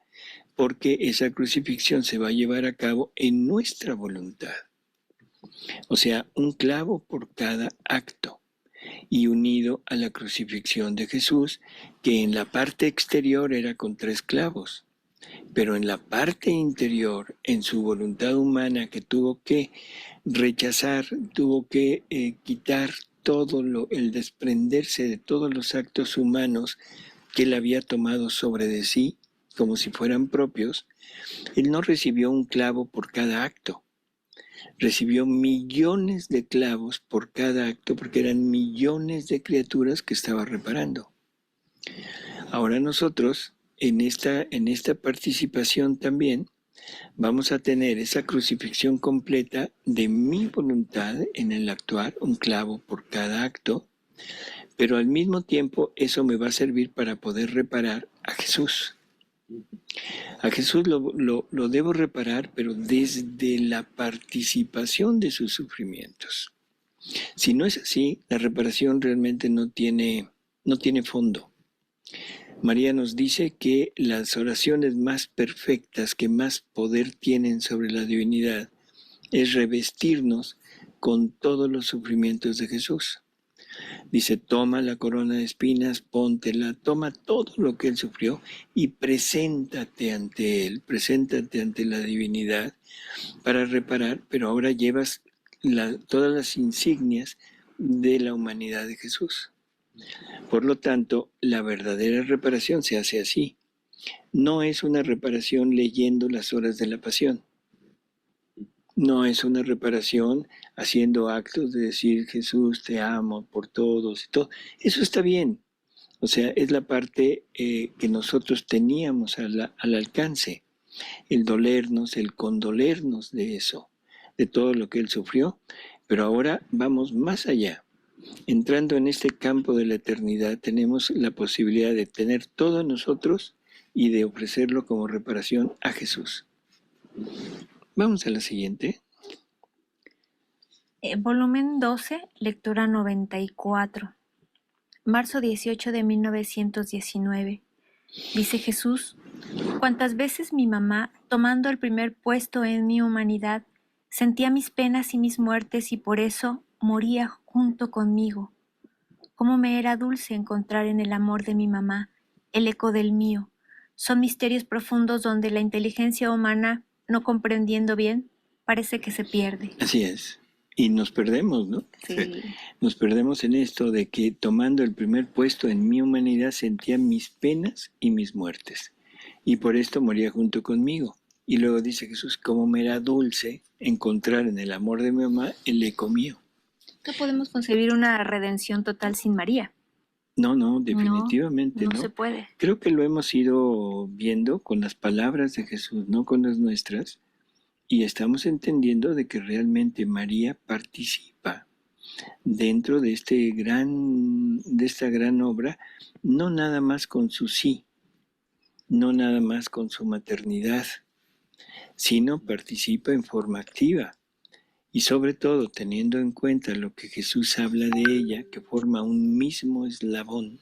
porque esa crucifixión se va a llevar a cabo en nuestra voluntad. O sea, un clavo por cada acto y unido a la crucifixión de Jesús, que en la parte exterior era con 3 clavos, pero en la parte interior, en su voluntad humana que tuvo que rechazar, tuvo que quitar el desprenderse de todos los actos humanos que él había tomado sobre de sí, como si fueran propios, él no recibió un clavo por cada acto, recibió millones de clavos por cada acto, porque eran millones de criaturas que estaba reparando. Ahora nosotros, en esta participación también, vamos a tener esa crucifixión completa de mi voluntad en el actuar, un clavo por cada acto, pero al mismo tiempo eso me va a servir para poder reparar a Jesús. A Jesús lo debo reparar, pero desde la participación de sus sufrimientos. Si no es así, la reparación realmente no tiene fondo. María nos dice que las oraciones más perfectas, que más poder tienen sobre la divinidad, es revestirnos con todos los sufrimientos de Jesús. Dice, toma la corona de espinas, póntela, toma todo lo que él sufrió y preséntate ante él, preséntate ante la divinidad para reparar, pero ahora llevas todas las insignias de la humanidad de Jesús. Por lo tanto, la verdadera reparación se hace así. No es una reparación leyendo las horas de la pasión. No es una reparación haciendo actos de decir, Jesús, te amo por todos y todo. Eso está bien. O sea, es la parte que nosotros teníamos al alcance. El dolernos, el condolernos de eso, de todo lo que él sufrió. Pero ahora vamos más allá. Entrando en este campo de la eternidad, tenemos la posibilidad de tener todo nosotros y de ofrecerlo como reparación a Jesús. Vamos a la siguiente. Volumen 12, lectura 94. Marzo 18 de 1919. Dice Jesús, cuantas veces mi mamá, tomando el primer puesto en mi humanidad, sentía mis penas y mis muertes y por eso moría junto conmigo. Cómo me era dulce encontrar en el amor de mi mamá el eco del mío. Son misterios profundos donde la inteligencia humana, no comprendiendo bien, parece que se pierde. Así es. Y nos perdemos, ¿no? Sí. Nos perdemos en esto de que tomando el primer puesto en mi humanidad sentía mis penas y mis muertes. Y por esto moría junto conmigo. Y luego dice Jesús, cómo me era dulce encontrar en el amor de mi mamá el eco mío. No podemos concebir una redención total sin María. No, definitivamente no. No se puede. Creo que lo hemos ido viendo con las palabras de Jesús, no con las nuestras, y estamos entendiendo de que realmente María participa dentro de esta gran obra, no nada más con su sí, no nada más con su maternidad, sino participa en forma activa. Y sobre todo teniendo en cuenta lo que Jesús habla de ella, que forma un mismo eslabón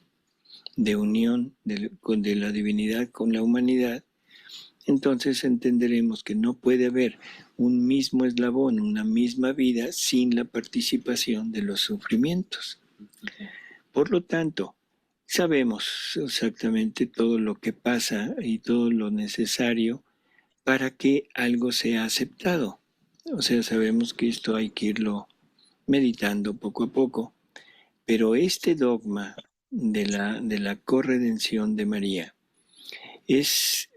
de unión de la divinidad con la humanidad, entonces entenderemos que no puede haber un mismo eslabón, una misma vida sin la participación de los sufrimientos. Por lo tanto, sabemos exactamente todo lo que pasa y todo lo necesario para que algo sea aceptado. O sea, sabemos que esto hay que irlo meditando poco a poco, pero este dogma de la corredención de María. Es,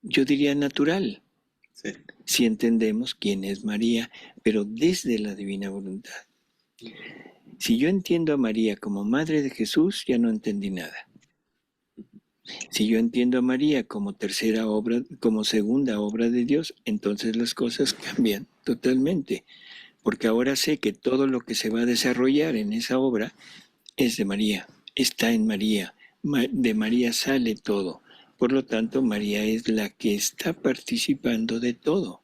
yo diría, natural, Sí. si entendemos quién es María, pero desde la divina voluntad. Si yo entiendo a María como madre de Jesús, ya no entendí nada. Si yo entiendo a María como tercera obra, como segunda obra de Dios, entonces las cosas cambian totalmente, porque ahora sé que todo lo que se va a desarrollar en esa obra es de María, está en María, de María sale todo. Por lo tanto, María es la que está participando de todo.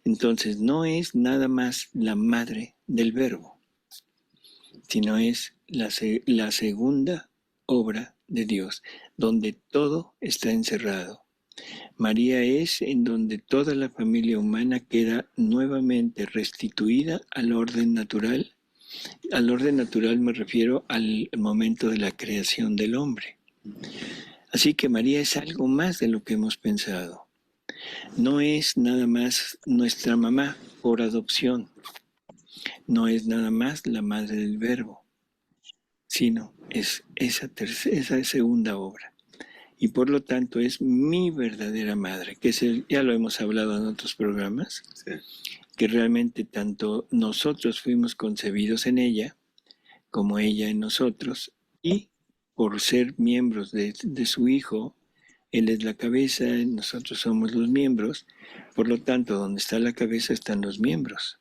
Entonces, no es nada más la madre del Verbo, sino es la segunda obra de Dios, donde todo está encerrado. María es en donde toda la familia humana queda nuevamente restituida al orden natural. Al orden natural me refiero al momento de la creación del hombre. Así que María es algo más de lo que hemos pensado. No es nada más nuestra mamá por adopción. No es nada más la madre del Verbo, sino es esa segunda obra. Y por lo tanto es mi verdadera madre, que ya lo hemos hablado en otros programas, Sí. que realmente tanto nosotros fuimos concebidos en ella, como ella en nosotros, y por ser miembros de su Hijo, Él es la cabeza, nosotros somos los miembros, por lo tanto, donde está la cabeza están los miembros.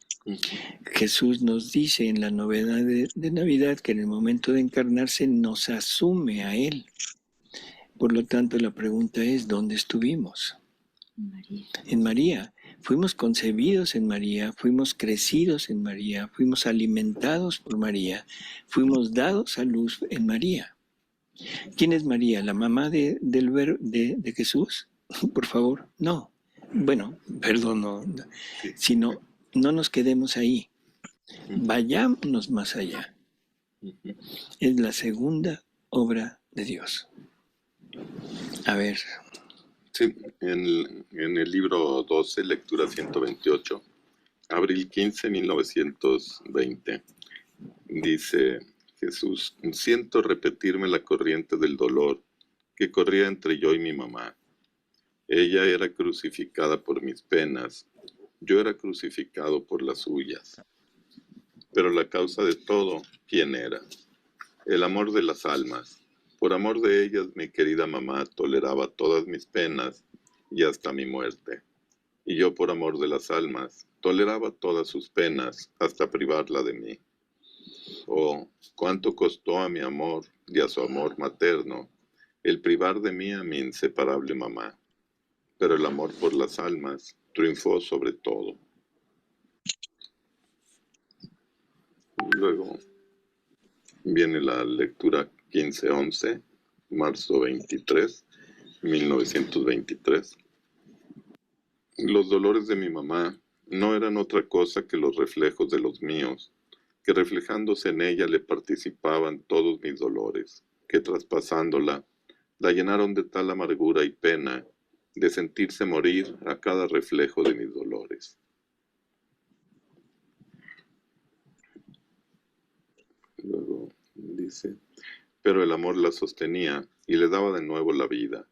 Jesús nos dice en la novedad de Navidad que en el momento de encarnarse nos asume a Él. Por lo tanto, la pregunta es, ¿dónde estuvimos? María. En María. Fuimos concebidos en María, fuimos crecidos en María, fuimos alimentados por María, fuimos dados a luz en María. ¿Quién es María? ¿La mamá de Jesús? Por favor, no. Bueno, perdón, no. Sino, no nos quedemos ahí. Vayámonos más allá. Es la segunda obra de Dios. A ver. Sí, en el libro 12, lectura 128, abril 15, 1920, dice Jesús: siento repetirme la corriente del dolor que corría entre yo y mi mamá. Ella era crucificada por mis penas, yo era crucificado por las suyas. Pero la causa de todo, ¿quién era? El amor de las almas. Por amor de ellas, mi querida mamá toleraba todas mis penas y hasta mi muerte. Y yo, por amor de las almas, toleraba todas sus penas hasta privarla de mí. Oh, cuánto costó a mi amor y a su amor materno el privar de mí a mi inseparable mamá. Pero el amor por las almas triunfó sobre todo. Luego viene la lectura 15-11, marzo 23, 1923. Los dolores de mi mamá no eran otra cosa que los reflejos de los míos, que reflejándose en ella le participaban todos mis dolores, que traspasándola, la llenaron de tal amargura y pena de sentirse morir a cada reflejo de mis dolores. Luego dice: pero el amor la sostenía y le daba de nuevo la vida.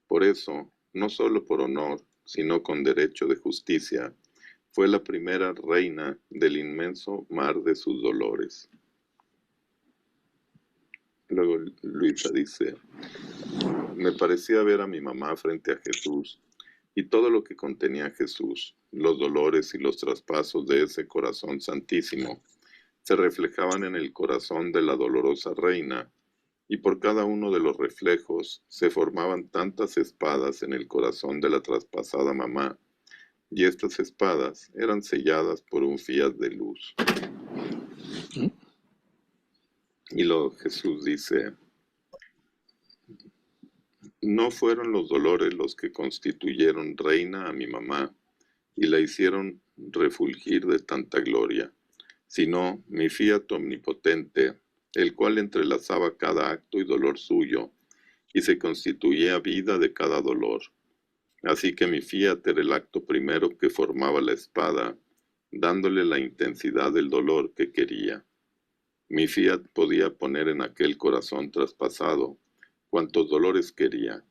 Por eso, no solo por honor, sino con derecho de justicia, fue la primera reina del inmenso mar de sus dolores. Luego Luisa dice: me parecía ver a mi mamá frente a Jesús, y todo lo que contenía Jesús, los dolores y los traspasos de ese corazón santísimo, se reflejaban en el corazón de la dolorosa reina, y por cada uno de los reflejos se formaban tantas espadas en el corazón de la traspasada mamá, y estas espadas eran selladas por un fiat de luz. Y luego Jesús dice: no fueron los dolores los que constituyeron reina a mi mamá y la hicieron refulgir de tanta gloria, sino mi fiat omnipotente, el cual entrelazaba cada acto y dolor suyo, y se constituía vida de cada dolor. Así que mi fiat era el acto primero que formaba la espada, dándole la intensidad del dolor que quería. Mi fiat podía poner en aquel corazón traspasado cuantos dolores quería,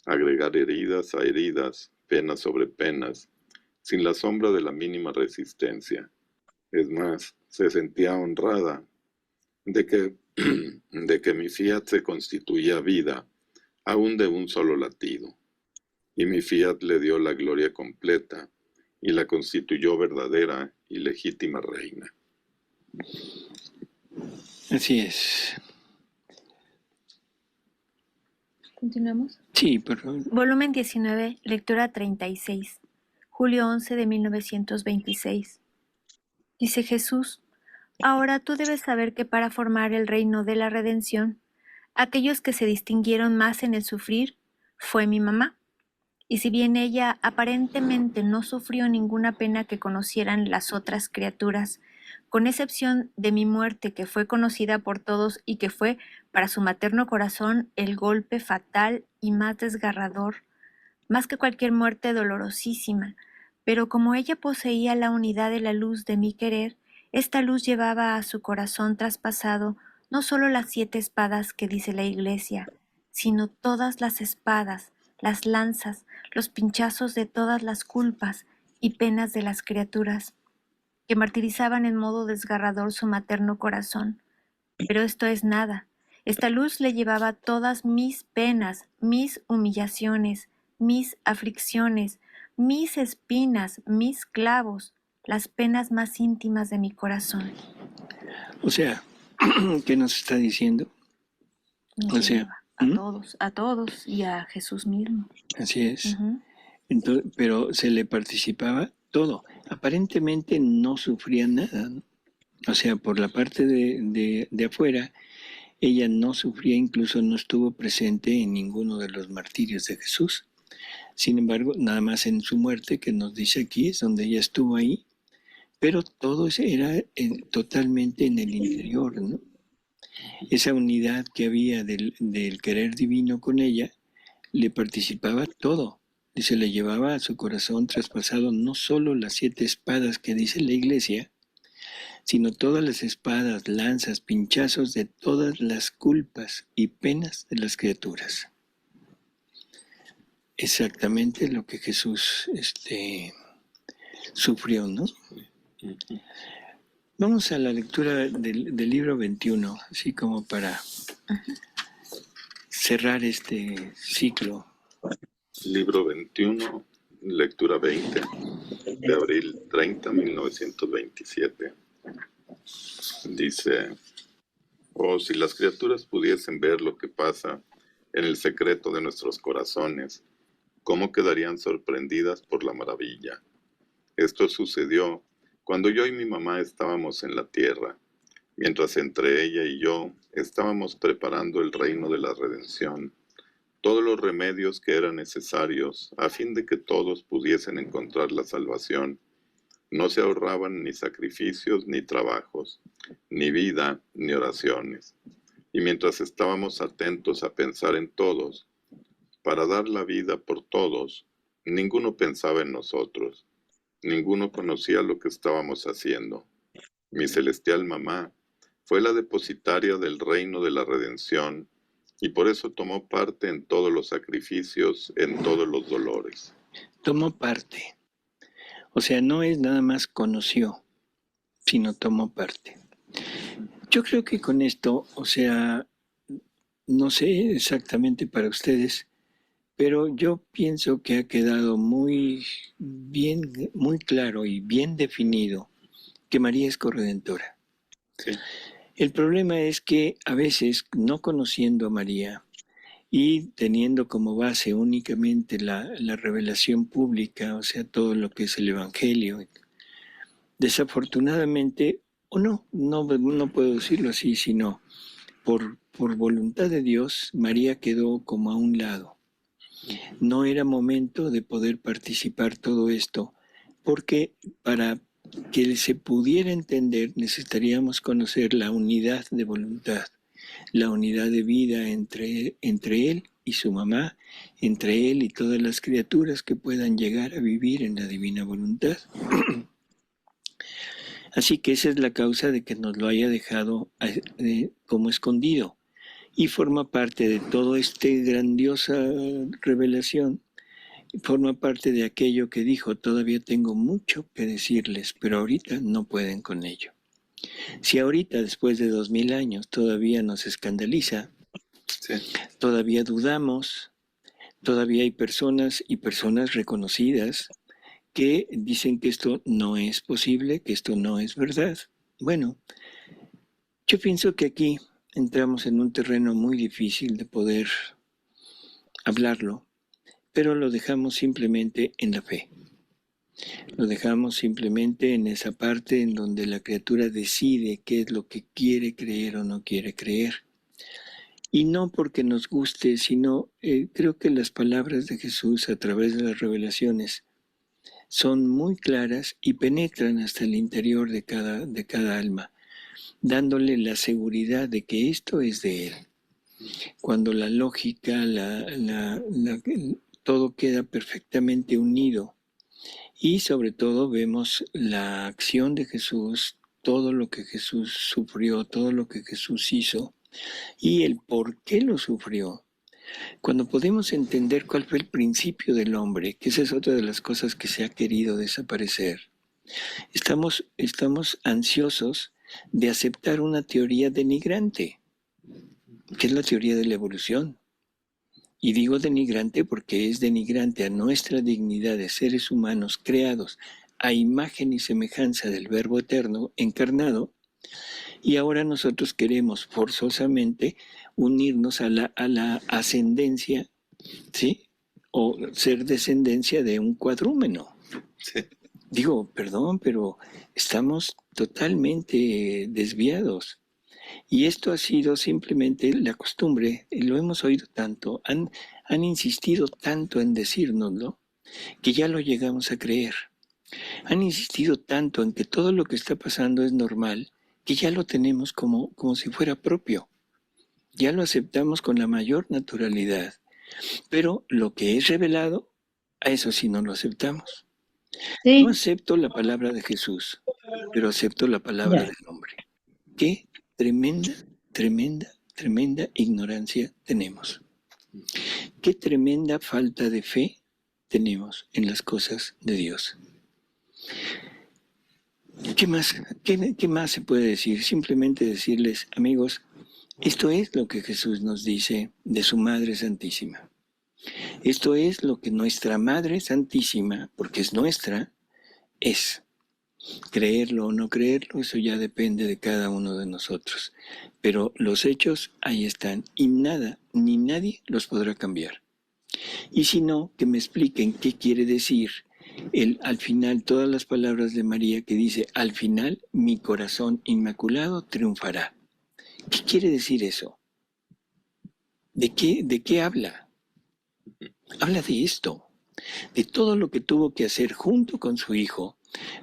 agregar heridas a heridas, penas sobre penas, sin la sombra de la mínima resistencia. Es más, se sentía honrada de que mi fiat se constituía vida, aún de un solo latido. Y mi fiat le dio la gloria completa y la constituyó verdadera y legítima reina. Así es. ¿Continuamos? Sí, por favor. Volumen 19, lectura 36, julio 11 de 1926. Dice Jesús: ahora tú debes saber que para formar el reino de la redención, aquellos que se distinguieron más en el sufrir fue mi mamá. Y si bien ella aparentemente no sufrió ninguna pena que conocieran las otras criaturas, con excepción de mi muerte, que fue conocida por todos y que fue para su materno corazón el golpe fatal y más desgarrador, más que cualquier muerte dolorosísima, pero como ella poseía la unidad de la luz de mi querer, esta luz llevaba a su corazón traspasado no solo las 7 espadas que dice la Iglesia, sino todas las espadas, las lanzas, los pinchazos de todas las culpas y penas de las criaturas, que martirizaban en modo desgarrador su materno corazón. Pero esto es nada. Esta luz le llevaba todas mis penas, mis humillaciones, mis aflicciones, mis espinas, mis clavos, las penas más íntimas de mi corazón. O sea, ¿qué nos está diciendo? Nos O sea, lleva a todos y a Jesús mismo. así es. Ujú. Entonces, pero se le participaba todo. Aparentemente no sufría nada, ¿no? O sea, por la parte de afuera, ella no sufría, incluso no estuvo presente en ninguno de los martirios de Jesús. Sin embargo, nada más en su muerte, que nos dice aquí, es donde ella estuvo ahí, pero todo era totalmente en el interior, ¿no? Esa unidad que había del querer divino con ella, le participaba todo. Y se le llevaba a su corazón traspasado no solo las 7 espadas que dice la Iglesia, sino todas las espadas, lanzas, pinchazos de todas las culpas y penas de las criaturas. Exactamente lo que Jesús sufrió, ¿no? Vamos a la lectura del libro 21, así como para cerrar este ciclo. Libro 21, lectura 20, de abril 30, 1927. Dice: oh, si las criaturas pudiesen ver lo que pasa en el secreto de nuestros corazones, ¿cómo quedarían sorprendidas por la maravilla? Esto sucedió cuando yo y mi mamá estábamos en la tierra, mientras entre ella y yo estábamos preparando el reino de la redención, todos los remedios que eran necesarios a fin de que todos pudiesen encontrar la salvación. No se ahorraban ni sacrificios ni trabajos, ni vida ni oraciones. Y mientras estábamos atentos a pensar en todos, para dar la vida por todos, ninguno pensaba en nosotros, ninguno conocía lo que estábamos haciendo. Mi celestial mamá fue la depositaria del reino de la redención, y por eso tomó parte en todos los sacrificios, en todos los dolores. Tomó parte. O sea, no es nada más conoció, sino tomó parte. Yo creo que con esto, o sea, no sé exactamente para ustedes, pero yo pienso que ha quedado muy bien, muy claro y bien definido que María es corredentora. Sí. El problema es que a veces, no conociendo a María y teniendo como base únicamente la revelación pública, o sea, todo lo que es el Evangelio, desafortunadamente, o no puedo decirlo así, sino por voluntad de Dios, María quedó como a un lado. No era momento de poder participar todo esto, porque para que se pudiera entender necesitaríamos conocer la unidad de voluntad, la unidad de vida entre él y su mamá, entre él y todas las criaturas que puedan llegar a vivir en la divina voluntad. Así que esa es la causa de que nos lo haya dejado como escondido. Y forma parte de toda esta grandiosa revelación, forma parte de aquello que dijo: todavía tengo mucho que decirles, pero ahorita no pueden con ello. Si ahorita, después de 2000 años, todavía nos escandaliza, Sí. todavía dudamos, todavía hay personas y personas reconocidas que dicen que esto no es posible, que esto no es verdad. Bueno, yo pienso que aquí entramos en un terreno muy difícil de poder hablarlo, pero lo dejamos simplemente en la fe. Lo dejamos simplemente en esa parte en donde la criatura decide qué es lo que quiere creer o no quiere creer. Y no porque nos guste, sino creo que las palabras de Jesús a través de las revelaciones son muy claras y penetran hasta el interior de cada alma, dándole la seguridad de que esto es de Él. Cuando la lógica, todo queda perfectamente unido, y sobre todo vemos la acción de Jesús, todo lo que Jesús sufrió, todo lo que Jesús hizo y el por qué lo sufrió. Cuando podemos entender cuál fue el principio del hombre, que esa es otra de las cosas que se ha querido desaparecer, estamos ansiosos de aceptar una teoría denigrante, que es la teoría de la evolución. Y digo denigrante porque es denigrante a nuestra dignidad de seres humanos creados a imagen y semejanza del Verbo eterno encarnado, y ahora nosotros queremos forzosamente unirnos a la ascendencia, ¿sí? O ser descendencia de un cuadrúmeno. Sí. Digo, perdón, pero estamos totalmente desviados. Y esto ha sido simplemente la costumbre, y lo hemos oído tanto, han insistido tanto en decírnoslo, que ya lo llegamos a creer. Han insistido tanto en que todo lo que está pasando es normal, que ya lo tenemos como si fuera propio. Ya lo aceptamos con la mayor naturalidad. Pero lo que es revelado, a eso sí no lo aceptamos. Sí. No acepto la palabra de Jesús, pero acepto la palabra del hombre. Qué tremenda, tremenda, tremenda ignorancia tenemos. Qué tremenda falta de fe tenemos en las cosas de Dios. ¿Qué más se puede decir? Simplemente decirles, amigos, esto es lo que Jesús nos dice de su Madre Santísima. Esto es lo que nuestra Madre Santísima, porque es nuestra, es. Creerlo o no creerlo, eso ya depende de cada uno de nosotros. Pero los hechos ahí están y nada ni nadie los podrá cambiar. Y si no, que me expliquen qué quiere decir al final todas las palabras de María que dice: al final mi corazón inmaculado triunfará. ¿Qué quiere decir eso? ¿De qué habla? Habla de esto, de todo lo que tuvo que hacer junto con su Hijo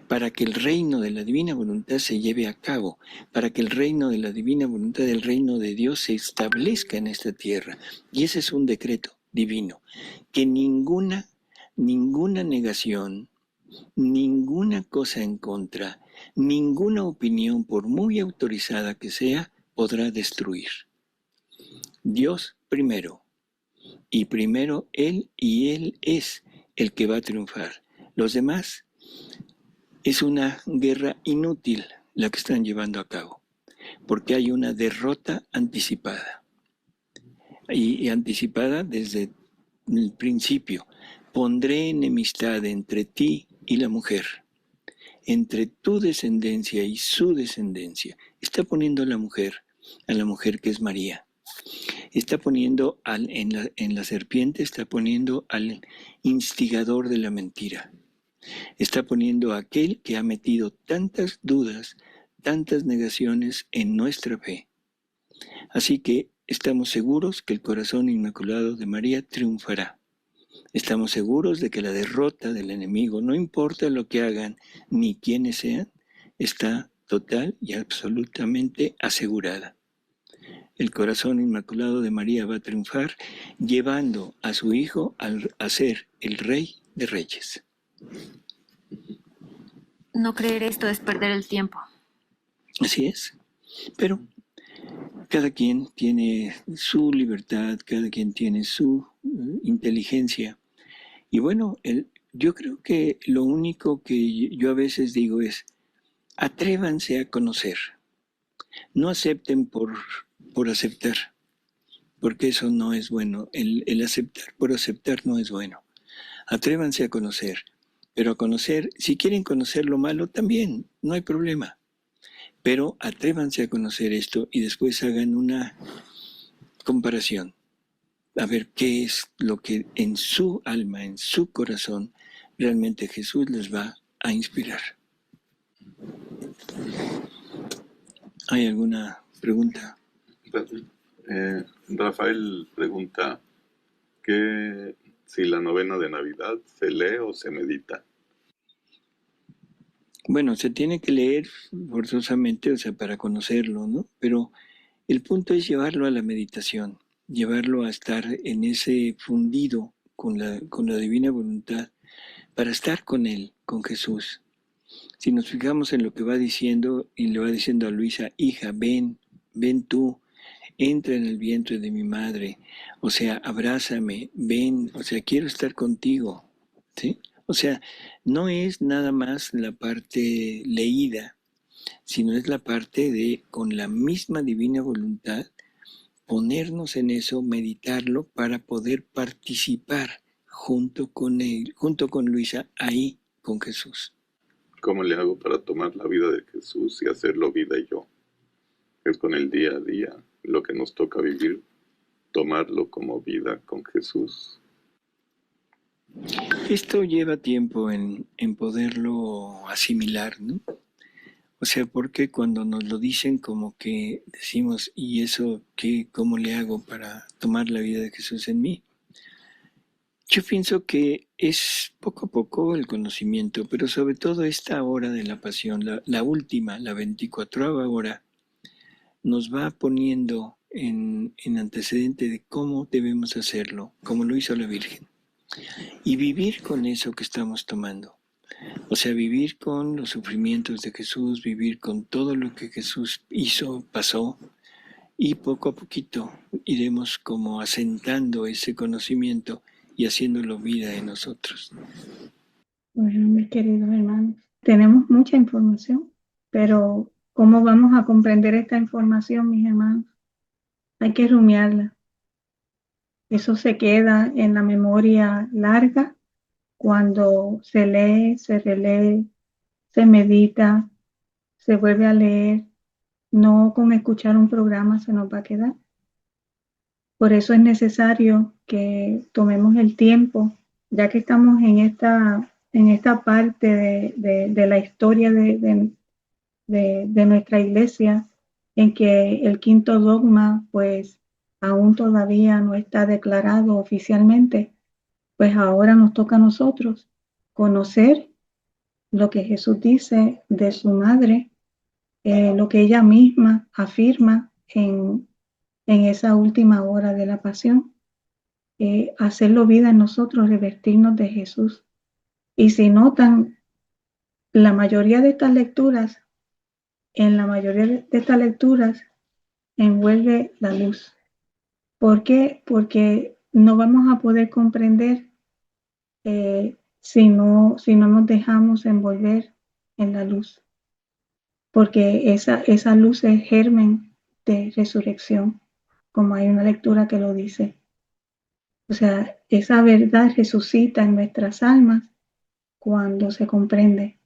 para que el reino de la divina voluntad se lleve a cabo, para que el reino de la divina voluntad del reino de Dios se establezca en esta tierra. Y ese es un decreto divino, que ninguna negación, ninguna cosa en contra, ninguna opinión, por muy autorizada que sea, podrá destruir. Dios primero, y primero Él, y Él es el que va a triunfar. Los demás, es una guerra inútil la que están llevando a cabo, porque hay una derrota anticipada. Y anticipada desde el principio. Pondré enemistad entre ti y la mujer, entre tu descendencia y su descendencia. Está poniendo a la mujer que es María. Está poniendo en la serpiente, está poniendo al instigador de la mentira. Está poniendo a aquel que ha metido tantas dudas, tantas negaciones en nuestra fe. Así que estamos seguros que el corazón inmaculado de María triunfará. Estamos seguros de que la derrota del enemigo, no importa lo que hagan ni quiénes sean, está total y absolutamente asegurada. El corazón inmaculado de María va a triunfar, llevando a su Hijo a ser el Rey de Reyes. No creer esto es perder el tiempo. Así es. Pero cada quien tiene su libertad, cada quien tiene su inteligencia. Y bueno, yo creo que lo único que yo a veces digo es, atrévanse a conocer. No acepten por aceptar, porque eso no es bueno. El aceptar por aceptar no es bueno. Atrévanse a conocer. Pero a conocer, si quieren conocer lo malo, también, no hay problema. Pero atrévanse a conocer esto y después hagan una comparación. A ver qué es lo que en su alma, en su corazón, realmente Jesús les va a inspirar. ¿Hay alguna pregunta? Rafael pregunta que si la novena de Navidad se lee o se medita. Bueno, se tiene que leer forzosamente, o sea, para conocerlo, ¿no? Pero el punto es llevarlo a la meditación, llevarlo a estar en ese fundido con la divina voluntad, para estar con Él, con Jesús. Si nos fijamos en lo que va diciendo, y le va diciendo a Luisa, hija, ven tú, entra en el vientre de mi madre, o sea, abrázame, ven, o sea, quiero estar contigo, ¿sí? O sea, no es nada más la parte leída, sino es la parte de, con la misma divina voluntad, ponernos en eso, meditarlo para poder participar junto con él, junto con Luisa, ahí con Jesús. ¿Cómo le hago para tomar la vida de Jesús y hacerlo vida yo? Es con el día a día, lo que nos toca vivir, tomarlo como vida con Jesús. Esto lleva tiempo en poderlo asimilar, ¿no? O sea, porque cuando nos lo dicen como que decimos, ¿y eso qué, cómo le hago para tomar la vida de Jesús en mí? Yo pienso que es poco a poco el conocimiento, pero sobre todo esta hora de la pasión, la última, la 24ª hora, nos va poniendo en antecedente de cómo debemos hacerlo, como lo hizo la Virgen. Y vivir con eso que estamos tomando. O sea, vivir con los sufrimientos de Jesús, vivir con todo lo que Jesús hizo, pasó, y poco a poquito iremos como asentando ese conocimiento y haciéndolo vida en nosotros. Bueno, mis queridos hermanos, tenemos mucha información, pero ¿cómo vamos a comprender esta información, mis hermanos? Hay que rumiarla. Eso se queda en la memoria larga cuando se lee, se relee, se medita, se vuelve a leer. No con escuchar un programa se nos va a quedar. Por eso es necesario que tomemos el tiempo, ya que estamos en esta parte de la historia de nuestra iglesia, en que el quinto dogma, pues, aún todavía no está declarado oficialmente, pues ahora nos toca a nosotros conocer lo que Jesús dice de su madre, lo que ella misma afirma en esa última hora de la pasión, hacerlo vida en nosotros, revestirnos de Jesús. Y si notan, la mayoría de estas lecturas, en la mayoría de estas lecturas, envuelve la luz. ¿Por qué? Porque no vamos a poder comprender si no nos dejamos envolver en la luz. Porque esa luz es germen de resurrección, como hay una lectura que lo dice. O sea, esa verdad resucita en nuestras almas cuando se comprende.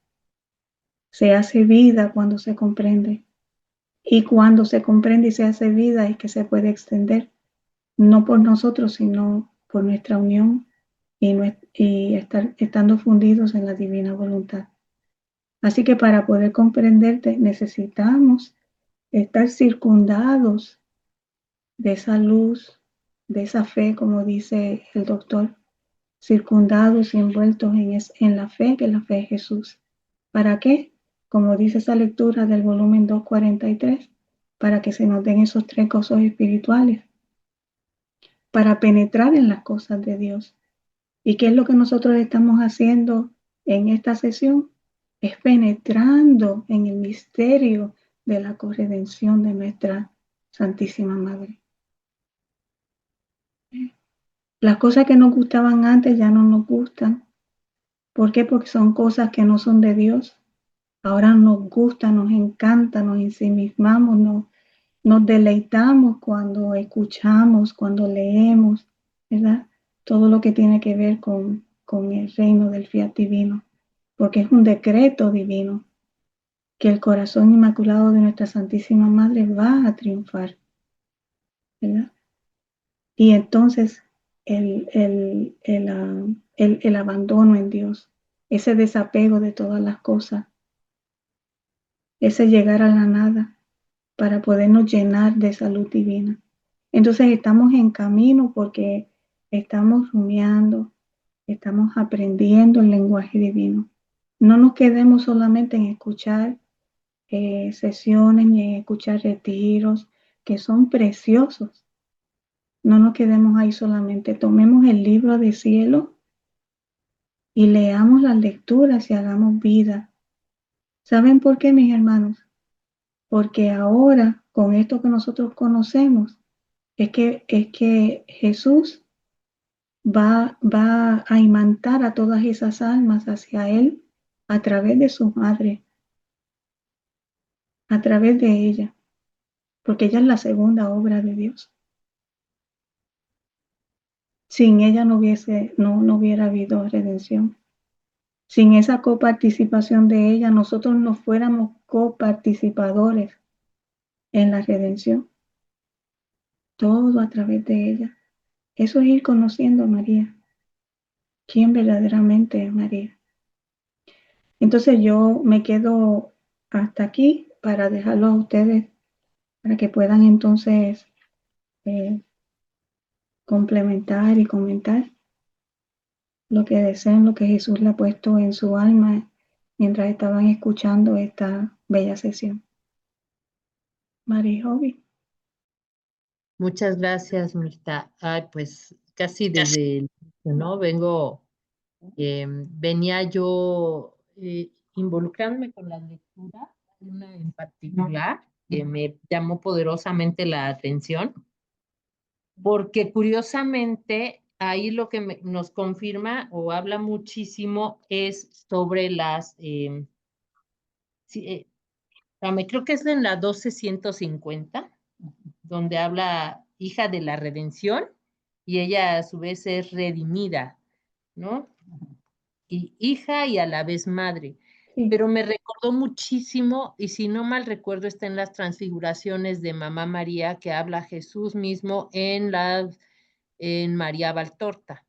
Se hace vida cuando se comprende. Y cuando se comprende y se hace vida es que se puede extender, no por nosotros, sino por nuestra unión y estando fundidos en la divina voluntad. Así que para poder comprenderte necesitamos estar circundados de esa luz, de esa fe, como dice el doctor, circundados y envueltos en la fe, que es la fe de Jesús. ¿Para qué? Como dice esa lectura del volumen 243, para que se nos den esos 3 gozos espirituales, para penetrar en las cosas de Dios. ¿Y qué es lo que nosotros estamos haciendo en esta sesión? es penetrando en el misterio de la corredención de nuestra Santísima Madre. Las cosas que nos gustaban antes ya no nos gustan. ¿Por qué? Porque son cosas que no son de Dios. Ahora nos gusta, nos encanta, nos ensimismamos, nos deleitamos cuando escuchamos, cuando leemos, ¿verdad? Todo lo que tiene que ver con el reino del fiat divino, porque es un decreto divino que el corazón inmaculado de nuestra Santísima Madre va a triunfar, ¿verdad? Y entonces el abandono en Dios, ese desapego de todas las cosas, ese llegar a la nada para podernos llenar de salud divina. Entonces estamos en camino porque estamos rumiando, estamos aprendiendo el lenguaje divino. No nos quedemos solamente en escuchar sesiones ni en escuchar retiros, que son preciosos. No nos quedemos ahí solamente. Tomemos el libro de cielo y leamos las lecturas y hagamos vida. ¿Saben por qué, mis hermanos? Porque ahora, con esto que nosotros conocemos, es que Jesús va a imantar a todas esas almas hacia Él a través de su madre, a través de ella, porque ella es la segunda obra de Dios. Sin ella no hubiera habido redención. Sin esa coparticipación de ella, nosotros no fuéramos coparticipadores en la redención. Todo a través de ella. Eso es ir conociendo a María. ¿Quién verdaderamente es María? Entonces yo me quedo hasta aquí para dejarlo a ustedes, para que puedan entonces complementar y comentar lo que deseen, lo que Jesús le ha puesto en su alma mientras estaban escuchando esta bella sesión. María Jovi. Muchas gracias, Mirta. Ay, pues casi desde el inicio, ¿no? Venía yo involucrándome con la lectura, una en particular que me llamó poderosamente la atención, porque curiosamente ahí lo que nos confirma o habla muchísimo es sobre creo que es en la 1250, donde habla hija de la redención, y ella a su vez es redimida, ¿no? Y hija y a la vez madre. Sí. Pero me recordó muchísimo, y si no mal recuerdo, está en las transfiguraciones de Mamá María, que habla Jesús mismo en María Valtorta.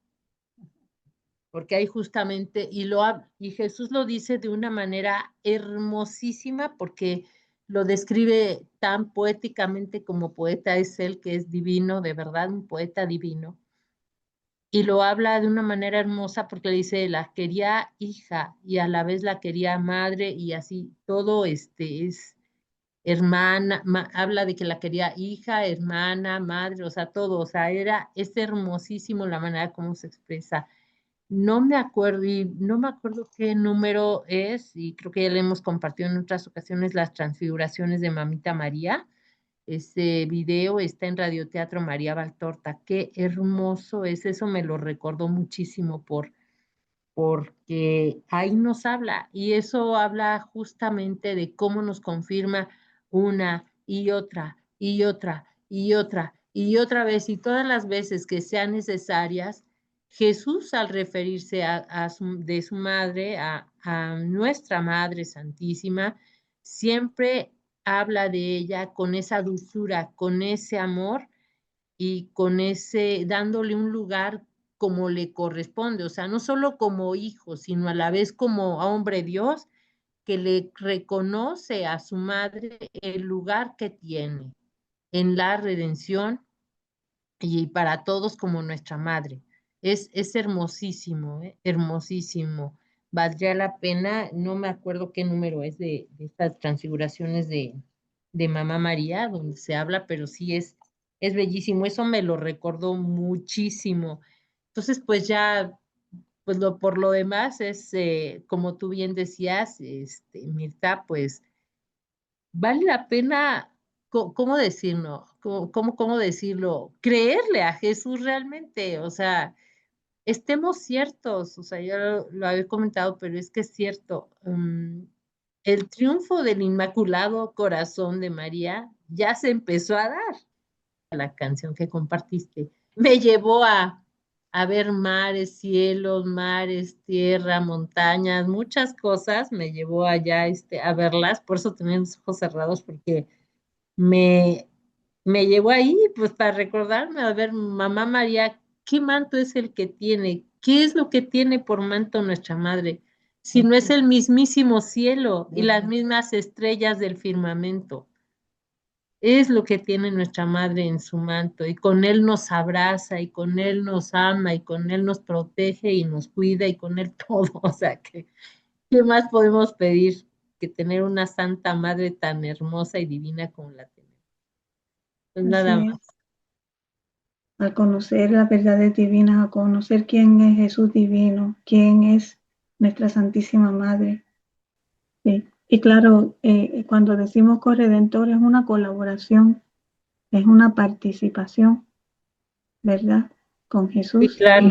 Porque ahí justamente, y Jesús lo dice de una manera hermosísima, porque lo describe tan poéticamente como poeta es él, que es divino, de verdad, un poeta divino. Y lo habla de una manera hermosa porque le dice, la quería hija y a la vez la quería madre, y así todo es hermana, habla de que la quería hija, hermana, madre, o sea, todo, o sea, es hermosísimo la manera como se expresa. No me acuerdo qué número es, y creo que ya le hemos compartido en otras ocasiones las transfiguraciones de Mamita María. Este video está en Radioteatro María Valtorta. Qué hermoso es, eso me lo recordó muchísimo porque ahí nos habla, y eso habla justamente de cómo nos confirma una y otra y otra y otra y otra vez, y todas las veces que sean necesarias. Jesús, al referirse de su madre a nuestra Madre Santísima, siempre habla de ella con esa dulzura, con ese amor, y con dándole un lugar como le corresponde, o sea, no solo como hijo, sino a la vez como hombre Dios, que le reconoce a su madre el lugar que tiene en la redención, y para todos como nuestra madre. Es hermosísimo, hermosísimo. Valdría la pena, no me acuerdo qué número es de estas transfiguraciones de Mamá María, donde se habla, pero sí es bellísimo. Eso me lo recordó muchísimo. Entonces, pues ya pues por lo demás es, como tú bien decías, Mirta, pues vale la pena, ¿cómo decirlo? ¿Cómo decirlo? Creerle a Jesús realmente, o sea, estemos ciertos, o sea, yo lo había comentado, pero es que es cierto. El triunfo del Inmaculado Corazón de María ya se empezó a dar. La canción que compartiste me llevó a ver mares, cielos, mares, tierra, montañas, muchas cosas, me llevó allá a verlas, por eso tenía los ojos cerrados, porque me, me llevó ahí, pues para recordarme, a ver, Mamá María, ¿qué manto es el que tiene? ¿Qué es lo que tiene por manto nuestra Madre? Si no es el mismísimo cielo y las mismas estrellas del firmamento. Es lo que tiene nuestra Madre en su manto, y con Él nos abraza, y con Él nos ama, y con Él nos protege, y nos cuida, y con Él todo. O sea, ¿qué más podemos pedir que tener una Santa Madre tan hermosa y divina como la tenemos? Pues nada Así más. es. Al conocer las verdades divinas, a conocer quién es Jesús divino, quién es nuestra Santísima Madre. Sí. Y claro, cuando decimos corredentor es una colaboración, es una participación, ¿verdad? Con Sí, Jesús. claro.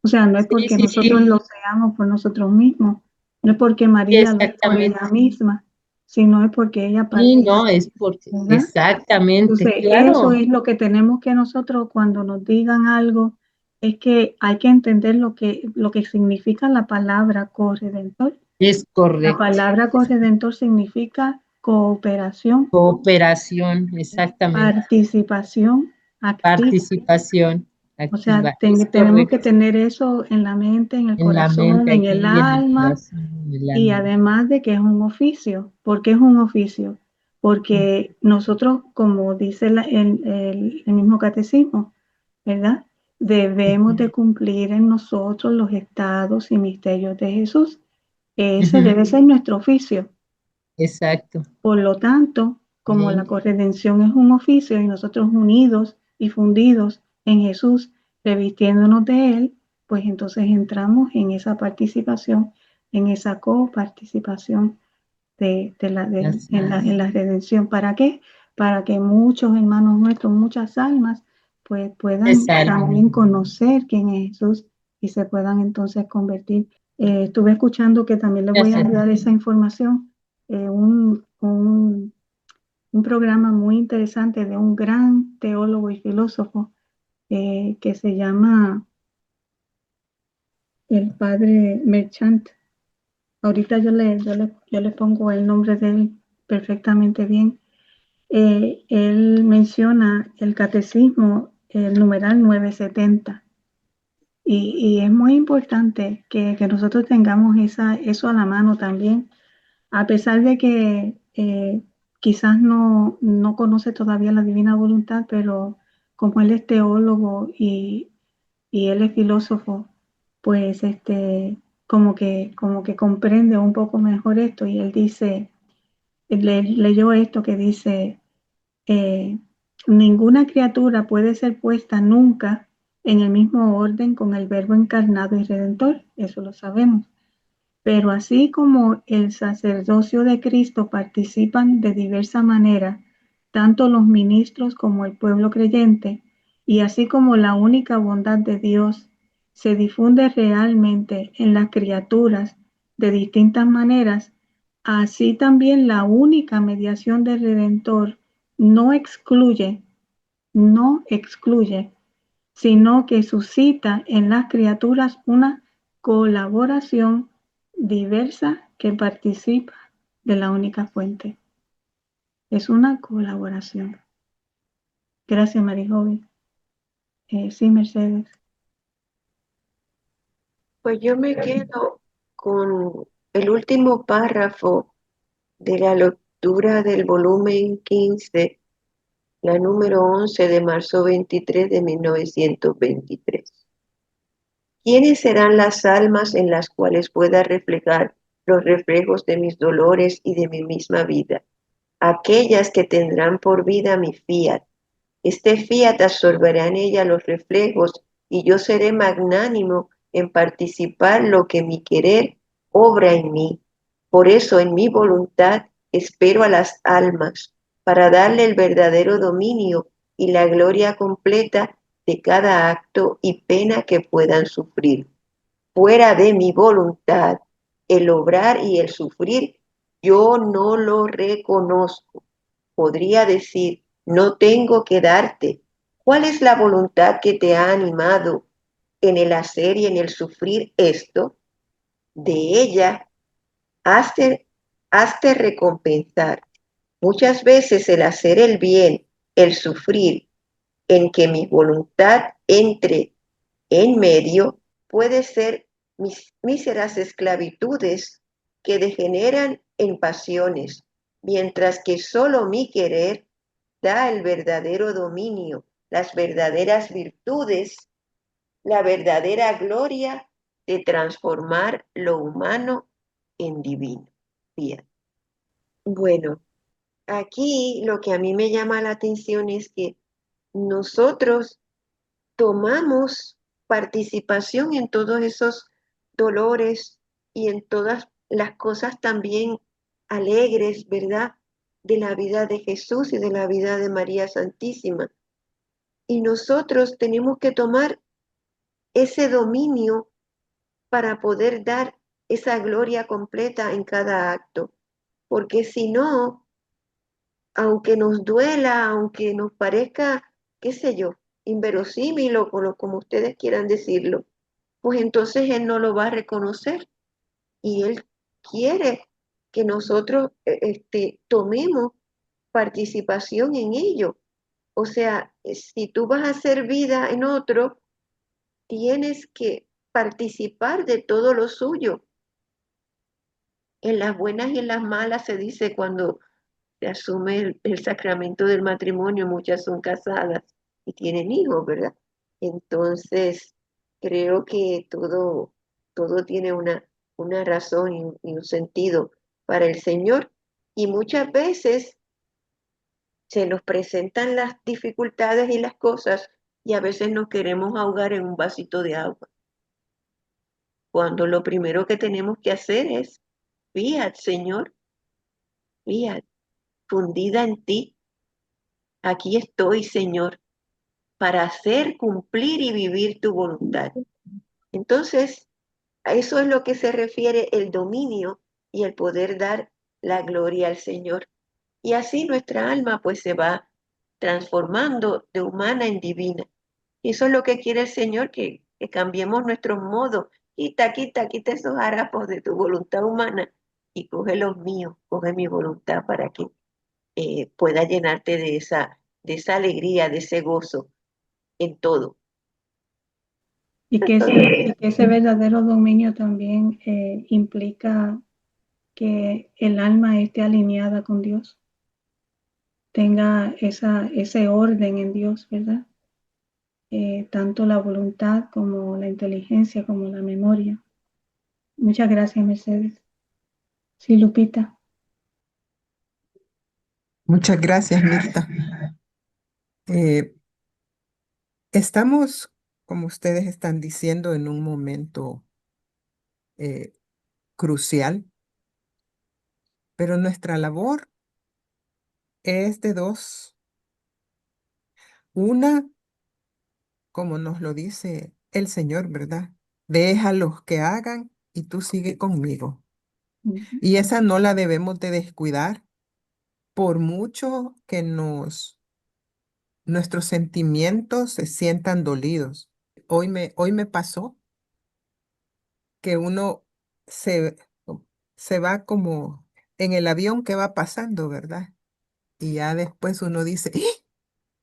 O sea, no es Sí, porque sí, nosotros sí. lo seamos por nosotros mismos, no es porque Sí, María lo es por exactamente. ella misma, sino es porque ella Sí, participa, no, es porque, ¿verdad? exactamente, Entonces, eso claro. es lo que tenemos que nosotros cuando nos digan algo, es que hay que entender lo que significa la palabra corredentor. Es La correcto. palabra corredentor significa cooperación, Cooperación, exactamente. participación activa. Participación O sea, activa, es tenemos que correcto. tener eso en la mente, en el En la corazón, mente en el aquí, en el alma, corazón, en el y alma. además de que es un oficio. ¿Por qué es un oficio? Porque nosotros, como dice el mismo catecismo, ¿verdad? Debemos de cumplir en nosotros los estados y misterios de Jesús. Ese Ujú, debe ser nuestro oficio. exacto. Por lo tanto, como la Bien, corredención es un oficio y nosotros unidos y fundidos en Jesús, revistiéndonos de Él, pues entonces entramos en esa participación, en esa coparticipación así en es. la redención. ¿Para qué? Para que muchos hermanos nuestros, muchas almas, pues puedan Exacto. también conocer quién es Jesús y se puedan entonces convertir. Estuve escuchando que también les voy a Exacto. enviar esa información, un programa muy interesante de un gran teólogo y filósofo que se llama el padre Merchant. Ahorita yo le pongo el nombre de él perfectamente bien. Él menciona el catecismo, el numeral 970. Y es muy importante que nosotros tengamos eso a la mano también, a pesar de que quizás no conoce todavía la divina voluntad, pero como él es teólogo y él es filósofo, pues como que comprende un poco mejor esto. Y él dice, leyó esto que dice, eh, ninguna criatura puede ser puesta nunca en el mismo orden con el Verbo encarnado y redentor, eso lo sabemos. Pero así como el sacerdocio de Cristo participan de diversa manera, tanto los ministros como el pueblo creyente, y así como la única bondad de Dios se difunde realmente en las criaturas de distintas maneras, así también la única mediación del Redentor no excluye, no excluye, sino que suscita en las criaturas una colaboración diversa que participa de la única fuente. Es una colaboración. Gracias, Marijovi. Sí, Mercedes. Pues yo me quedo con el último párrafo de la lectura del volumen 15, la número 11 de marzo 23 de 1923. ¿Quiénes serán las almas en las cuales pueda reflejar los reflejos de mis dolores y de mi misma vida? Aquellas que tendrán por vida mi fiat. Este fiat absorberá en ella los reflejos y yo seré magnánimo en participar lo que mi querer obra en mí. Por eso en mi voluntad espero a las almas para darle el verdadero dominio y la gloria completa de cada acto y pena que puedan sufrir. Fuera de mi voluntad, el obrar y el sufrir, yo no lo reconozco. Podría decir, no tengo que darte. ¿Cuál es la voluntad que te ha animado en el hacer y en el sufrir esto? De ella hazte recompensar. Muchas veces el hacer el bien, el sufrir, en que mi voluntad entre en medio, puede ser míseras esclavitudes que degeneran en pasiones, mientras que solo mi querer da el verdadero dominio, las verdaderas virtudes, la verdadera gloria de transformar lo humano en divino. Bien. Bueno, aquí lo que a mí me llama la atención es que nosotros tomamos participación en todos esos dolores y en todas las cosas también alegres, ¿verdad? De la vida de Jesús y de la vida de María Santísima. Y nosotros tenemos que tomar ese dominio para poder dar esa gloria completa en cada acto. Porque si no, aunque nos duela, aunque nos parezca, qué sé yo, inverosímil o como ustedes quieran decirlo, pues entonces Él no lo va a reconocer y Él quiere que nosotros tomemos participación en ello. O sea, si tú vas a hacer vida en otro, tienes que participar de todo lo suyo. En las buenas y en las malas se dice cuando se asume el sacramento del matrimonio, muchas son casadas y tienen hijos, ¿verdad? Entonces, creo que todo tiene una razón y un sentido para el Señor. Y muchas veces se nos presentan las dificultades y las cosas y a veces nos queremos ahogar en un vasito de agua, cuando lo primero que tenemos que hacer es, fiat, Señor, fiat, fundida en ti, aquí estoy, Señor, para hacer, cumplir y vivir tu voluntad. Entonces, a eso es lo que se refiere el dominio y el poder dar la gloria al Señor. Y así nuestra alma pues se va transformando de humana en divina. Y eso es lo que quiere el Señor, que cambiemos nuestros modos. Quita esos harapos de tu voluntad humana y coge los míos, coge mi voluntad para que pueda llenarte de esa alegría, de ese gozo en todo. Y que ese verdadero dominio también implica que el alma esté alineada con Dios, tenga ese orden en Dios, ¿verdad? Tanto la voluntad como la inteligencia, como la memoria. Muchas gracias, Mercedes. Sí, Lupita. Muchas gracias, Mirta. Eh, Estamos, como ustedes están diciendo, en un momento eh, crucial, pero nuestra labor es de dos. Una, como nos lo dice el Señor, ¿verdad? Déjalos que hagan y tú sigue conmigo. Ujú. Y esa no la debemos de descuidar por mucho que nuestros sentimientos se sientan dolidos. Hoy me pasó que uno se, se va como en el avión que va pasando, ¿verdad? Y ya después uno dice, "¡Ah!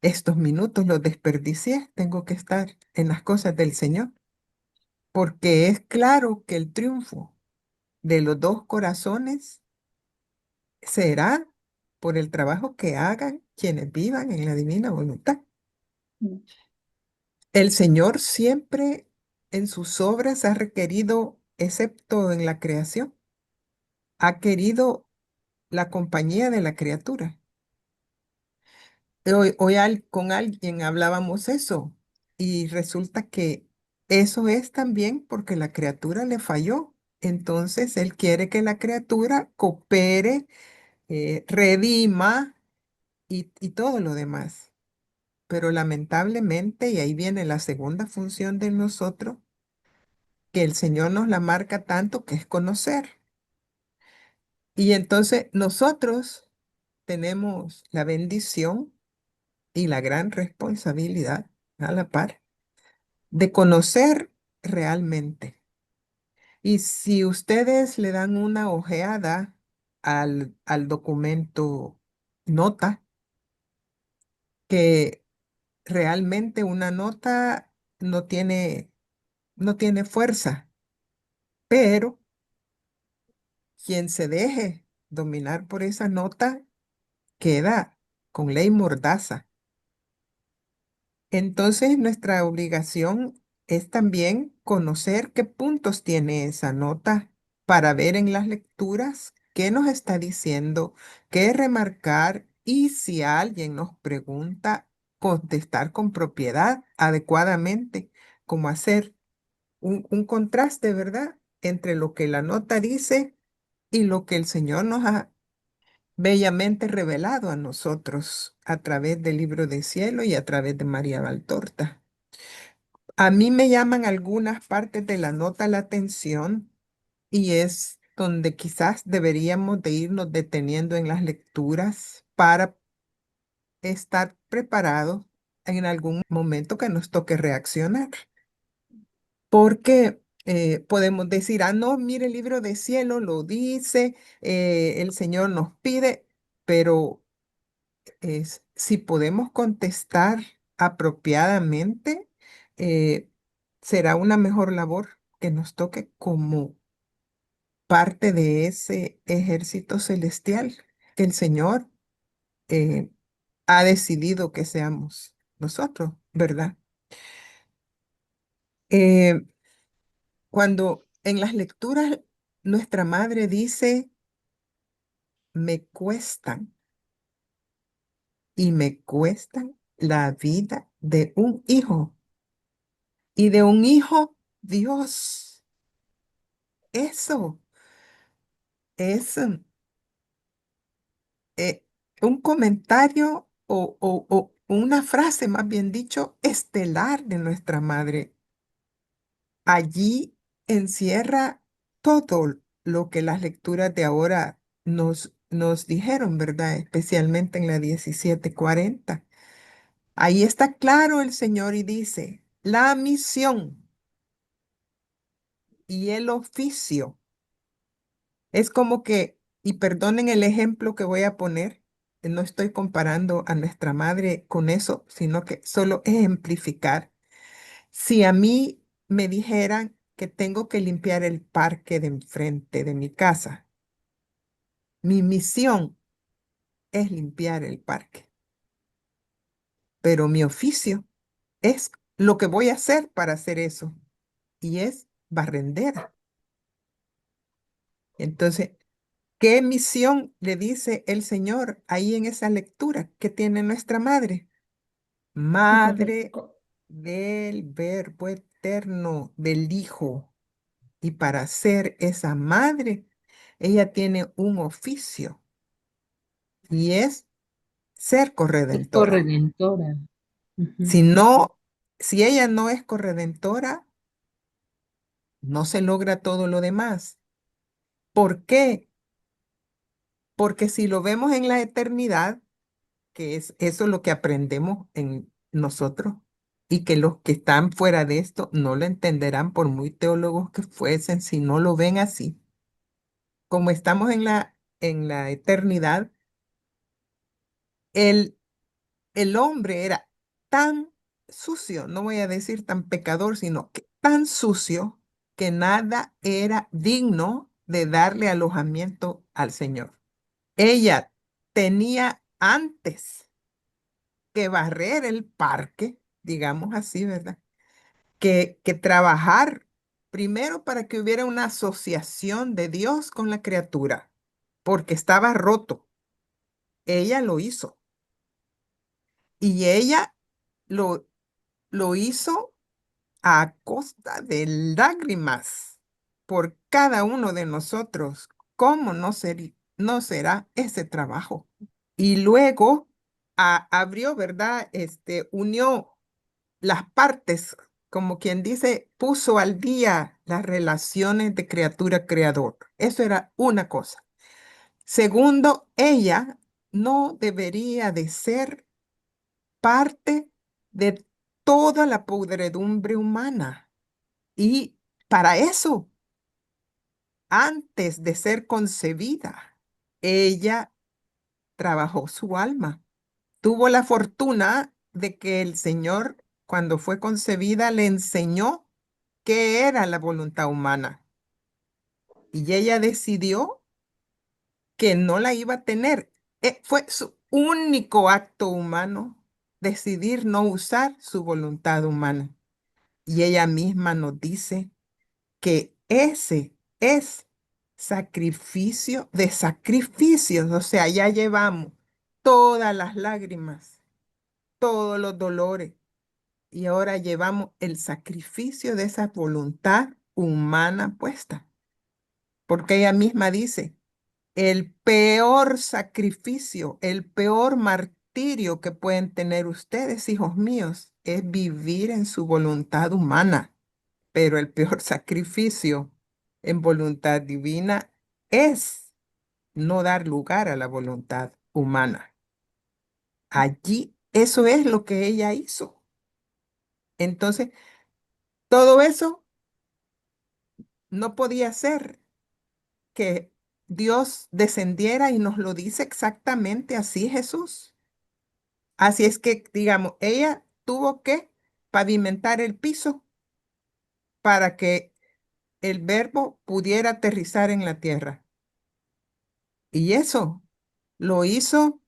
Estos minutos los desperdicié, tengo que estar en las cosas del Señor", porque es claro que el triunfo de los dos corazones será por el trabajo que hagan quienes vivan en la divina voluntad. El Señor siempre en sus obras ha requerido, excepto en la creación, ha querido la compañía de la criatura. Hoy con alguien hablábamos eso y resulta que eso es también porque la criatura le falló. Entonces, Él quiere que la criatura coopere, redima y todo lo demás. Pero lamentablemente, y ahí viene la segunda función de nosotros, que el Señor nos la marca tanto que es conocer. Y entonces nosotros tenemos la bendición y la gran responsabilidad a la par de conocer realmente. Y si ustedes le dan una ojeada al documento nota, que realmente una nota no tiene fuerza, pero quien se deje dominar por esa nota queda con ley mordaza. Entonces, nuestra obligación es también conocer qué puntos tiene esa nota para ver en las lecturas qué nos está diciendo, qué remarcar y si alguien nos pregunta, contestar con propiedad, adecuadamente, como hacer un contraste, ¿verdad? Entre lo que la nota dice y lo que el Señor nos ha bellamente revelado a nosotros a través del libro de cielo y a través de María Valtorta. A mí me llaman algunas partes de la nota la atención y es donde quizás deberíamos de irnos deteniendo en las lecturas para estar preparados en algún momento que nos toque reaccionar. Porque podemos decir, no, mire, el libro de cielo lo dice, el Señor nos pide, pero si podemos contestar apropiadamente, eh, será una mejor labor que nos toque como parte de ese ejército celestial que el Señor eh, ha decidido que seamos nosotros, ¿verdad? Eh, Cuando en las lecturas nuestra madre dice, me cuestan y me cuestan la vida de un hijo. Y de un hijo, Dios, eso es eh, un comentario o una frase, más bien dicho, estelar de nuestra madre. Allí encierra todo lo que las lecturas de ahora nos dijeron, ¿verdad? Especialmente en la 1740. Ahí está claro el Señor y dice, la misión y el oficio. Es como que, y perdonen el ejemplo que voy a poner, no estoy comparando a nuestra madre con eso, sino que solo ejemplificar. Si a mí me dijeran que tengo que limpiar el parque de enfrente de mi casa, mi misión es limpiar el parque, pero mi oficio es lo que voy a hacer para hacer eso, y es barrendera. Entonces, ¿qué misión le dice el Señor ahí en esa lectura que tiene nuestra madre? Madre del Verbo eterno, del Hijo. Y para ser esa madre, ella tiene un oficio y es ser Es corredentora. corredentora. Ujú. Si no, si ella no es corredentora, no se logra todo lo demás. ¿Por qué? Porque si lo vemos en la eternidad, que es eso lo que aprendemos en nosotros, y que los que están fuera de esto no lo entenderán por muy teólogos que fuesen, si no lo ven así. Como estamos en la eternidad, el, el hombre era tan sucio, no voy a decir tan pecador, sino que tan sucio que nada era digno de darle alojamiento al Señor. Ella tenía antes que barrer el parque, digamos así, ¿verdad? Que trabajar primero para que hubiera una asociación de Dios con la criatura, porque estaba roto. Ella lo hizo y ella lo hizo a costa de lágrimas por cada uno de nosotros. ¿Cómo no será ese trabajo? Y luego abrió, ¿verdad? Unió las partes, como quien dice, puso al día las relaciones de criatura-creador. Eso era una cosa. Segundo, ella no debería de ser parte de toda la podredumbre humana. Y para eso, antes de ser concebida, ella trabajó su alma. Tuvo la fortuna de que el Señor, cuando fue concebida, le enseñó qué era la voluntad humana. Y ella decidió que no la iba a tener. Fue su único acto humano decidir no usar su voluntad humana. Y ella misma nos dice que ese es sacrificio de sacrificios. O sea, ya llevamos todas las lágrimas, todos los dolores, y ahora llevamos el sacrificio de esa voluntad humana puesta. Porque ella misma dice, el peor sacrificio, el peor martirio que pueden tener ustedes, hijos míos, es vivir en su voluntad humana. Pero el peor sacrificio en voluntad divina es no dar lugar a la voluntad humana. Allí, eso es lo que ella hizo. Entonces, todo eso no podía ser que Dios descendiera, y nos lo dice exactamente así Jesús. Así es que, digamos, ella tuvo que pavimentar el piso para que el verbo pudiera aterrizar en la tierra. Y eso lo hizo,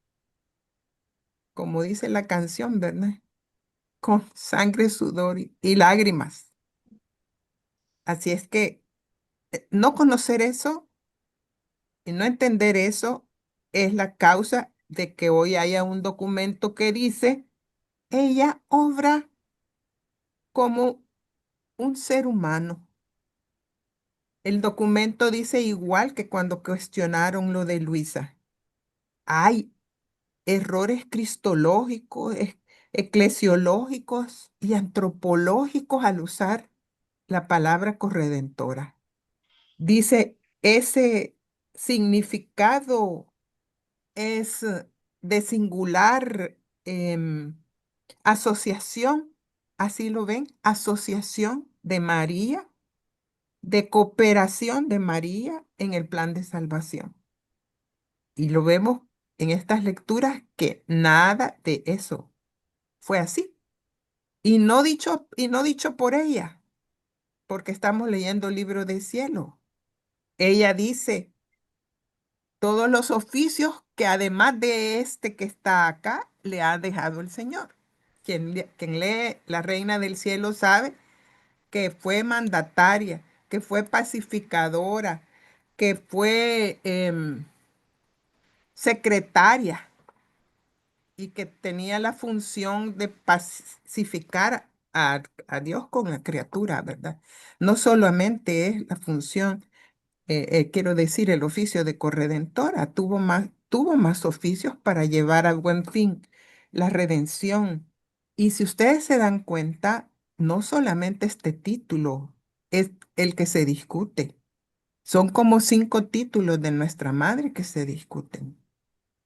como dice la canción, ¿verdad? Con sangre, sudor y lágrimas. Así es que no conocer eso y no entender eso es la causa de que hoy haya un documento que dice, ella obra como un ser humano. El documento dice igual que cuando cuestionaron lo de Luisa. Hay errores cristológicos, eclesiológicos y antropológicos al usar la palabra corredentora. Dice, ese significado es de singular asociación, así lo ven, asociación de María, de cooperación de María en el plan de salvación. Y lo vemos en estas lecturas que nada de eso fue así. Y no dicho por ella, porque estamos leyendo el libro del cielo. Ella dice todos los oficios que además de este que está acá, le ha dejado el Señor. Quien lee La Reina del Cielo sabe que fue mandataria, que fue pacificadora, que fue secretaria y que tenía la función de pacificar a Dios con la criatura, ¿verdad? No solamente es la función, quiero decir, el oficio de corredentora, tuvo más oficios para llevar a buen fin la redención. Y si ustedes se dan cuenta, no solamente este título es el que se discute, son como 5 títulos de nuestra madre que se discuten.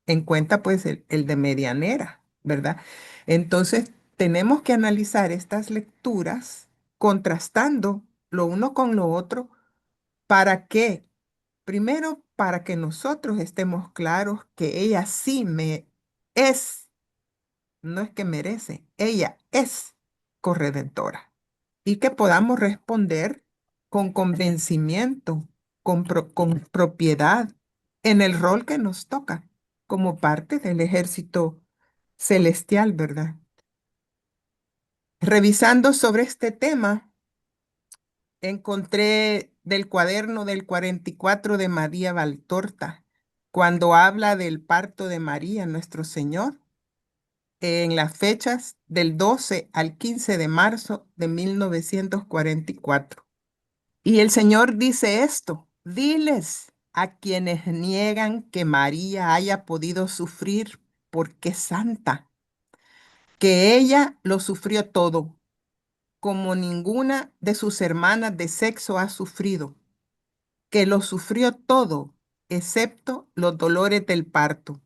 En cuenta pues el de medianera, ¿verdad? Entonces tenemos que analizar estas lecturas contrastando lo uno con lo otro. ¿Para qué? Primero, para que nosotros estemos claros que ella sí es, no es que merece, ella es corredentora, y que podamos responder con convencimiento, con propiedad en el rol que nos toca como parte del ejército celestial, ¿verdad? Revisando sobre este tema, encontré del cuaderno del 44 de María Valtorta, cuando habla del parto de María, nuestro Señor. en las fechas del 12 al 15 de marzo de 1944. Y el Señor dice esto: diles a quienes niegan que María haya podido sufrir porque es santa, que ella lo sufrió todo, como ninguna de sus hermanas de sexo ha sufrido, que lo sufrió todo, excepto los dolores del parto,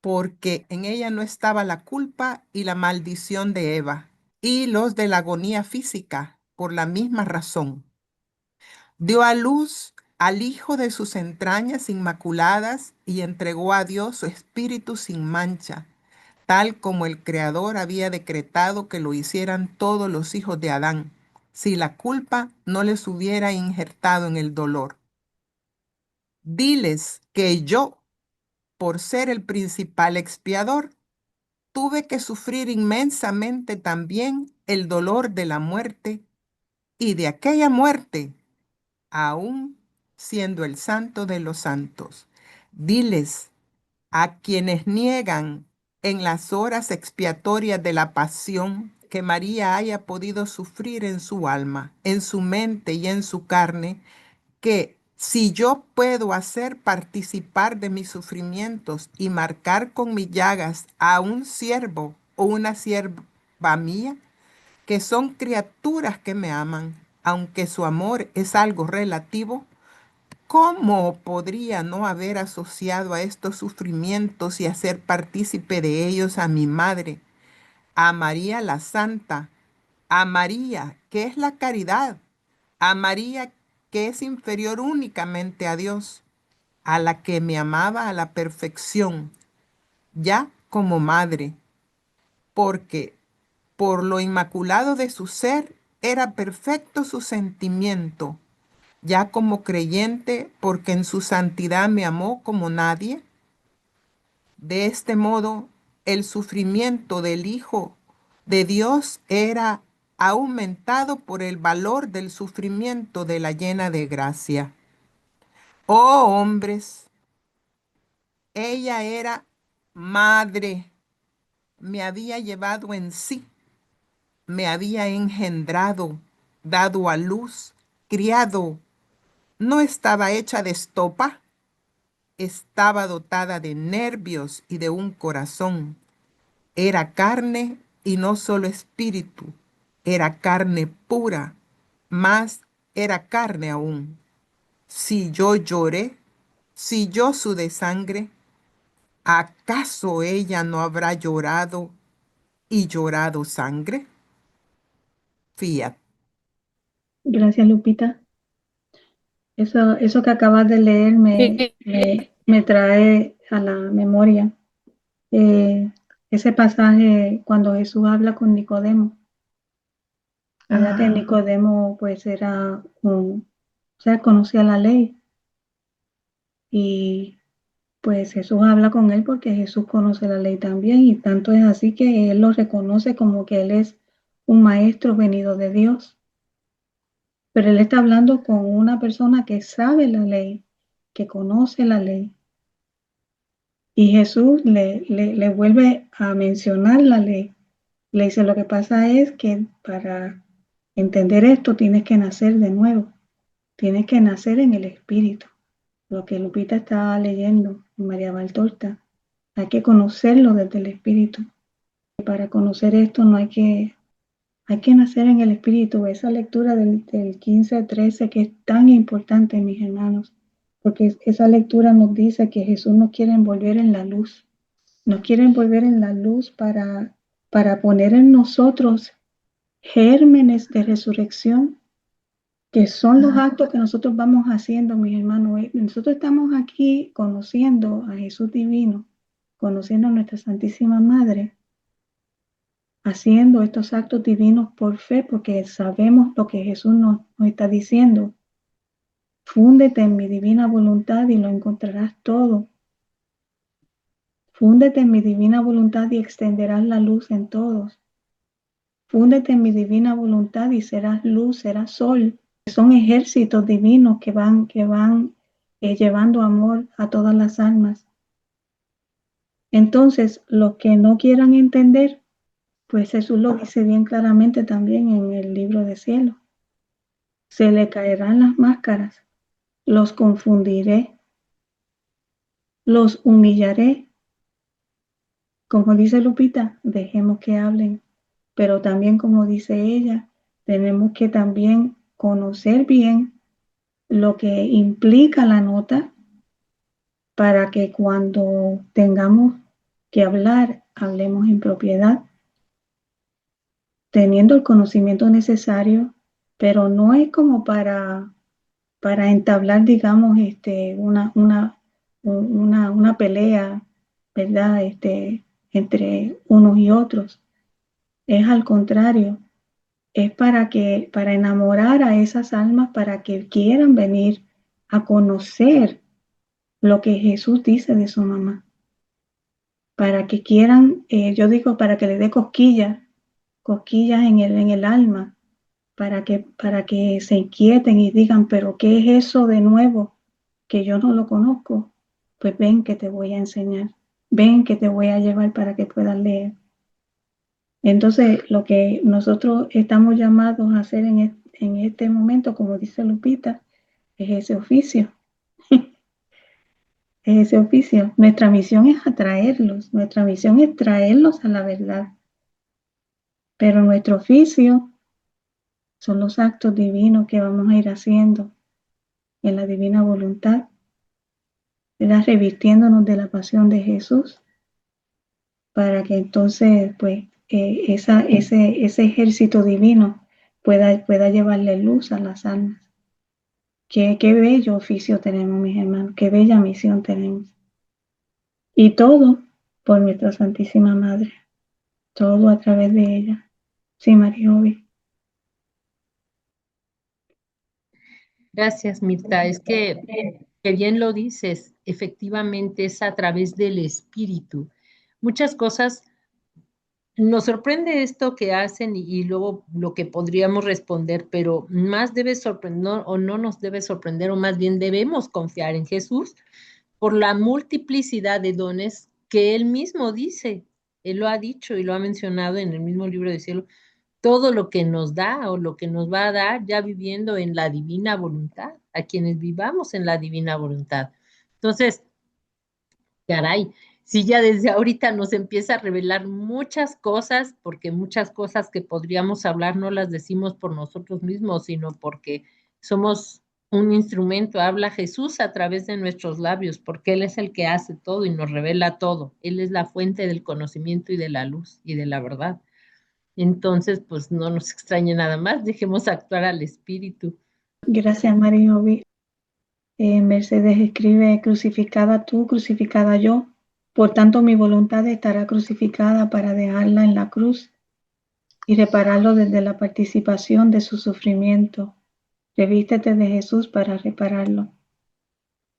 porque en ella no estaba la culpa y la maldición de Eva, y los de la agonía física, por la misma razón. Dio a luz al Hijo de sus entrañas inmaculadas y entregó a Dios su espíritu sin mancha, tal como el Creador había decretado que lo hicieran todos los hijos de Adán, si la culpa no les hubiera injertado en el dolor. Diles que yo, por ser el principal expiador, tuve que sufrir inmensamente también el dolor de la muerte, y de aquella muerte, aún siendo el santo de los santos. Diles a quienes niegan en las horas expiatorias de la pasión que María haya podido sufrir en su alma, en su mente y en su carne, que si yo puedo hacer participar de mis sufrimientos y marcar con mis llagas a un siervo o una sierva mía, que son criaturas que me aman, aunque su amor es algo relativo, ¿cómo podría no haber asociado a estos sufrimientos y hacer partícipe de ellos a mi madre, a María la Santa, a María, que es la caridad, a María, que es inferior únicamente a Dios, a la que me amaba a la perfección, ya como madre, porque por lo inmaculado de su ser era perfecto su sentimiento, ya como creyente, porque en su santidad me amó como nadie? De este modo, el sufrimiento del Hijo de Dios era aumentado por el valor del sufrimiento de la llena de gracia. Oh hombres, ella era madre, me había llevado en sí, me había engendrado, dado a luz, criado. No estaba hecha de estopa, estaba dotada de nervios y de un corazón. Era carne y no solo espíritu, era carne pura, más era carne aún. Si yo lloré, si yo sudé sangre, ¿acaso ella no habrá llorado y llorado sangre? Fiat. Gracias, Lupita. Eso que acabas de leer me trae a la memoria ese pasaje cuando Jesús habla con Nicodemo, ¿verdad? Que Nicodemo pues o sea, conocía la ley, y pues Jesús habla con él porque Jesús conoce la ley también, y tanto es así que él lo reconoce como que él es un maestro venido de Dios. Pero él está hablando con una persona que sabe la ley, que conoce la ley. Y Jesús le vuelve a mencionar la ley. Le dice, lo que pasa es que para entender esto tienes que nacer de nuevo. Tienes que nacer en el Espíritu. Lo que Lupita está leyendo en María Valtorta. Hay que conocerlo desde el Espíritu. Y para conocer esto hay que nacer en el Espíritu. Esa lectura del 15-13 que es tan importante, mis hermanos, porque esa lectura nos dice que Jesús nos quiere envolver en la luz. Nos quiere envolver en la luz para poner en nosotros gérmenes de resurrección, que son los actos que nosotros vamos haciendo, mis hermanos. Nosotros estamos aquí conociendo a Jesús divino, conociendo a nuestra Santísima Madre, haciendo estos actos divinos por fe, porque sabemos lo que Jesús nos está diciendo. Fúndete en mi divina voluntad y lo encontrarás todo. Fúndete en mi divina voluntad y extenderás la luz en todos. Fúndete en mi divina voluntad y serás luz, serás sol. Son ejércitos divinos que van llevando amor a todas las almas. Entonces, los que no quieran entender, pues Jesús lo dice bien claramente también en el libro de cielo. Se le caerán las máscaras, los confundiré, los humillaré. Como dice Lupita, dejemos que hablen, pero también como dice ella, tenemos que también conocer bien lo que implica la nota para que cuando tengamos que hablar, hablemos en propiedad, teniendo el conocimiento necesario, pero no es como para entablar, digamos, una pelea, ¿verdad? Entre unos y otros. Es al contrario, es para enamorar a esas almas, para que quieran venir a conocer lo que Jesús dice de su mamá, para que quieran, yo digo, para que le dé cosquillas en el alma, para que se inquieten y digan, pero ¿qué es eso de nuevo que yo no lo conozco? Pues ven que te voy a enseñar, ven que te voy a llevar para que puedas leer. Entonces, lo que nosotros estamos llamados a hacer en este momento, como dice Lupita, es ese oficio. Es ese oficio. Nuestra misión es atraerlos, nuestra misión es traerlos a la verdad. Pero nuestro oficio son los actos divinos que vamos a ir haciendo en la divina voluntad, ¿verdad? Revistiéndonos de la pasión de Jesús, para que entonces, pues, ese ejército divino pueda llevarle luz a las almas. Qué bello oficio tenemos, mis hermanos, qué bella misión tenemos. Y todo por nuestra Santísima Madre, todo a través de ella. Sí, María Ovi. Gracias, Mirta. Es que bien lo dices, efectivamente es a través del espíritu. Muchas cosas nos sorprende esto que hacen y luego lo que podríamos responder, pero más debe sorprender o no nos debe sorprender, o más bien debemos confiar en Jesús por la multiplicidad de dones que Él mismo dice. Él lo ha dicho y lo ha mencionado en el mismo libro del cielo. Todo lo que nos da o lo que nos va a dar ya viviendo en la divina voluntad, a quienes vivamos en la divina voluntad. Entonces, caray, si ya desde ahorita nos empieza a revelar muchas cosas, porque muchas cosas que podríamos hablar no las decimos por nosotros mismos, sino porque somos un instrumento, habla Jesús a través de nuestros labios, porque Él es el que hace todo y nos revela todo. Él es la fuente del conocimiento y de la luz y de la verdad. Entonces, pues no nos extrañe nada más, dejemos actuar al Espíritu. Gracias, María Ovi. Mercedes escribe, crucificada tú, crucificada yo. Por tanto, mi voluntad estará crucificada para dejarla en la cruz y repararlo desde la participación de su sufrimiento. Revístete de Jesús para repararlo.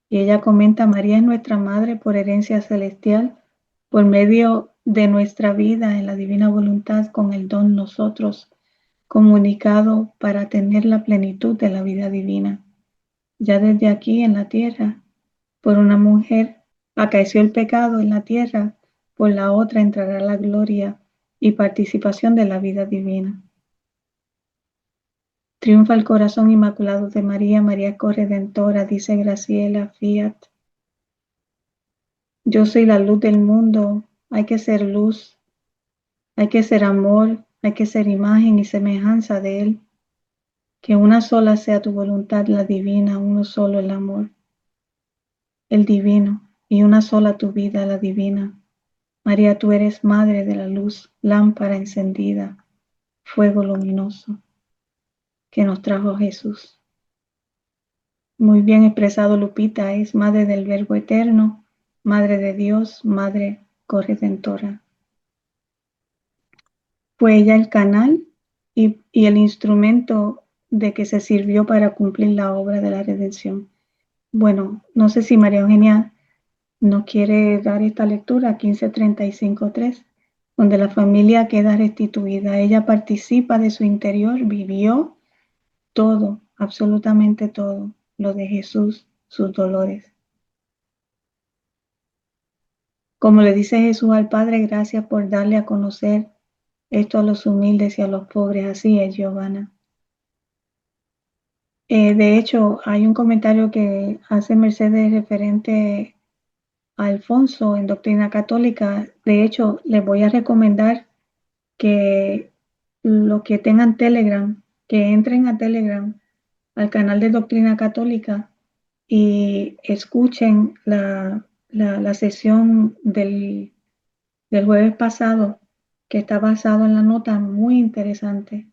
Y ella comenta, María es nuestra madre por herencia celestial, por medio de nuestra vida en la divina voluntad con el don nosotros, comunicado para tener la plenitud de la vida divina. Ya desde aquí en la tierra, por una mujer acaeció el pecado en la tierra, por la otra entrará la gloria y participación de la vida divina. Triunfa el corazón inmaculado de María, María corredentora, dice Graciela Fiat. Yo soy la luz del mundo, hay que ser luz, hay que ser amor, hay que ser imagen y semejanza de Él. Que una sola sea tu voluntad, la divina, uno solo el amor, el divino, y una sola tu vida, la divina. María, tú eres madre de la luz, lámpara encendida, fuego luminoso que nos trajo Jesús. Muy bien expresado, Lupita, es madre del Verbo eterno, madre de Dios, madre corredentora. Fue ella el canal y el instrumento de que se sirvió para cumplir la obra de la redención. Bueno, no sé si María Eugenia nos quiere dar esta lectura, 15:35:3, donde la familia queda restituida. Ella participa de su interior, vivió todo, absolutamente todo, lo de Jesús, sus dolores. Como le dice Jesús al Padre, gracias por darle a conocer esto a los humildes y a los pobres. Así es, Giovanna. De hecho, hay un comentario que hace Mercedes referente a Alfonso en Doctrina Católica. De hecho, les voy a recomendar que los que tengan Telegram, que entren a Telegram, al canal de Doctrina Católica y escuchen la sesión del jueves pasado, que está basado en la nota, muy interesante.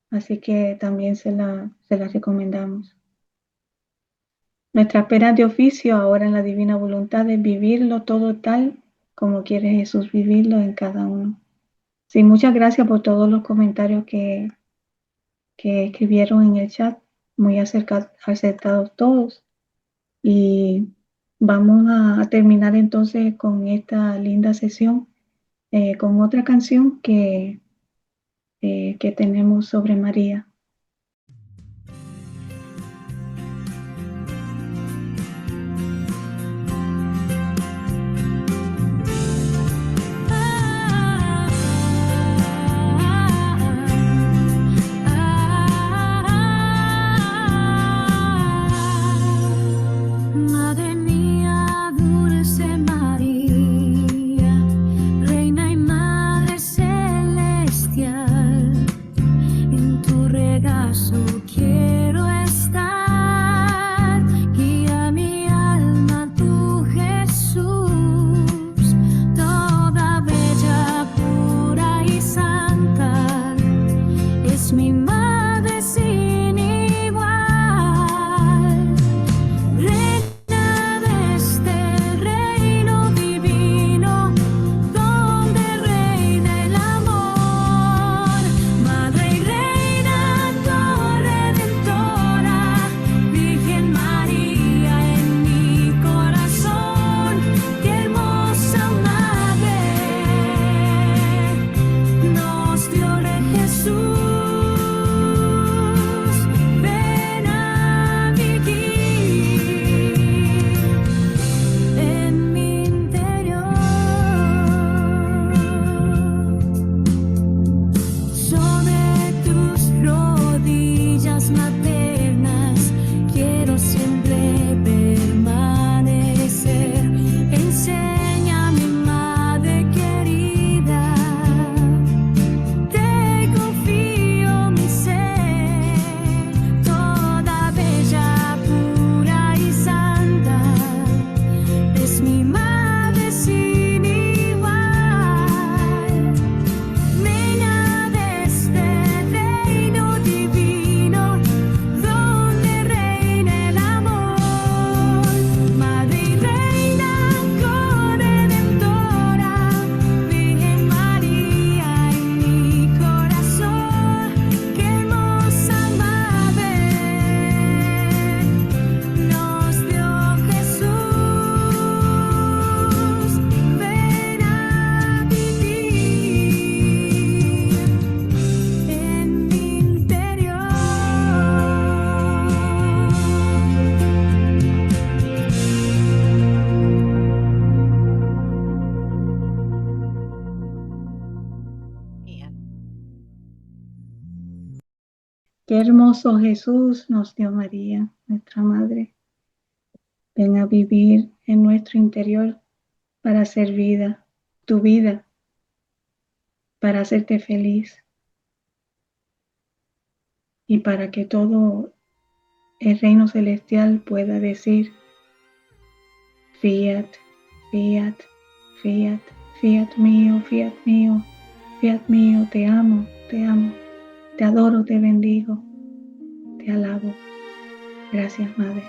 Así que también se la recomendamos. Nuestra pena de oficio ahora en la divina voluntad es vivirlo todo tal como quiere Jesús vivirlo en cada uno. Sí, muchas gracias por todos los comentarios que escribieron en el chat, muy acertados todos. Y vamos a terminar entonces con esta linda sesión, con otra canción que tenemos sobre María. Madre mía, dulce María, Reina y Madre Celestial, en tu regazo quiero estar, guía mi alma tu Jesús, toda bella, pura y santa, es mi madre sin igual. Reina de este reino divino, donde reina el amor, Madre y Reina corredentora, Virgen María en mi corazón, qué hermosa madre nos dio Jesús. Ven a vivir en mi interior. Sobre tus rodillas maternas quiero siempre permanecer. Enséñame, Madre querida, te confío mi ser, toda bella, pura y santa, es mi madre sin igual. Reina de este reino divino, donde reina el amor, Madre y Reina corredentora, Virgen María en mi corazón, qué hermosa madre nos dio Jesús. Ven a vivir en mi interior. Qué hermoso Jesús nos dio María, nuestra Madre. Ven a vivir en nuestro interior para hacer vida, tu vida, para hacerte feliz y para que todo el reino celestial pueda decir: fiat, fiat, fiat, fiat mío, fiat mío, fiat mío, te amo, te adoro, te bendigo, te alabo. Gracias, Madre.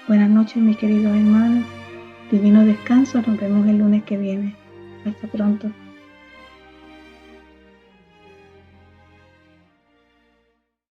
Buenas noches, mis queridos hermanos. Divino descanso. Nos vemos el lunes que viene. Hasta pronto.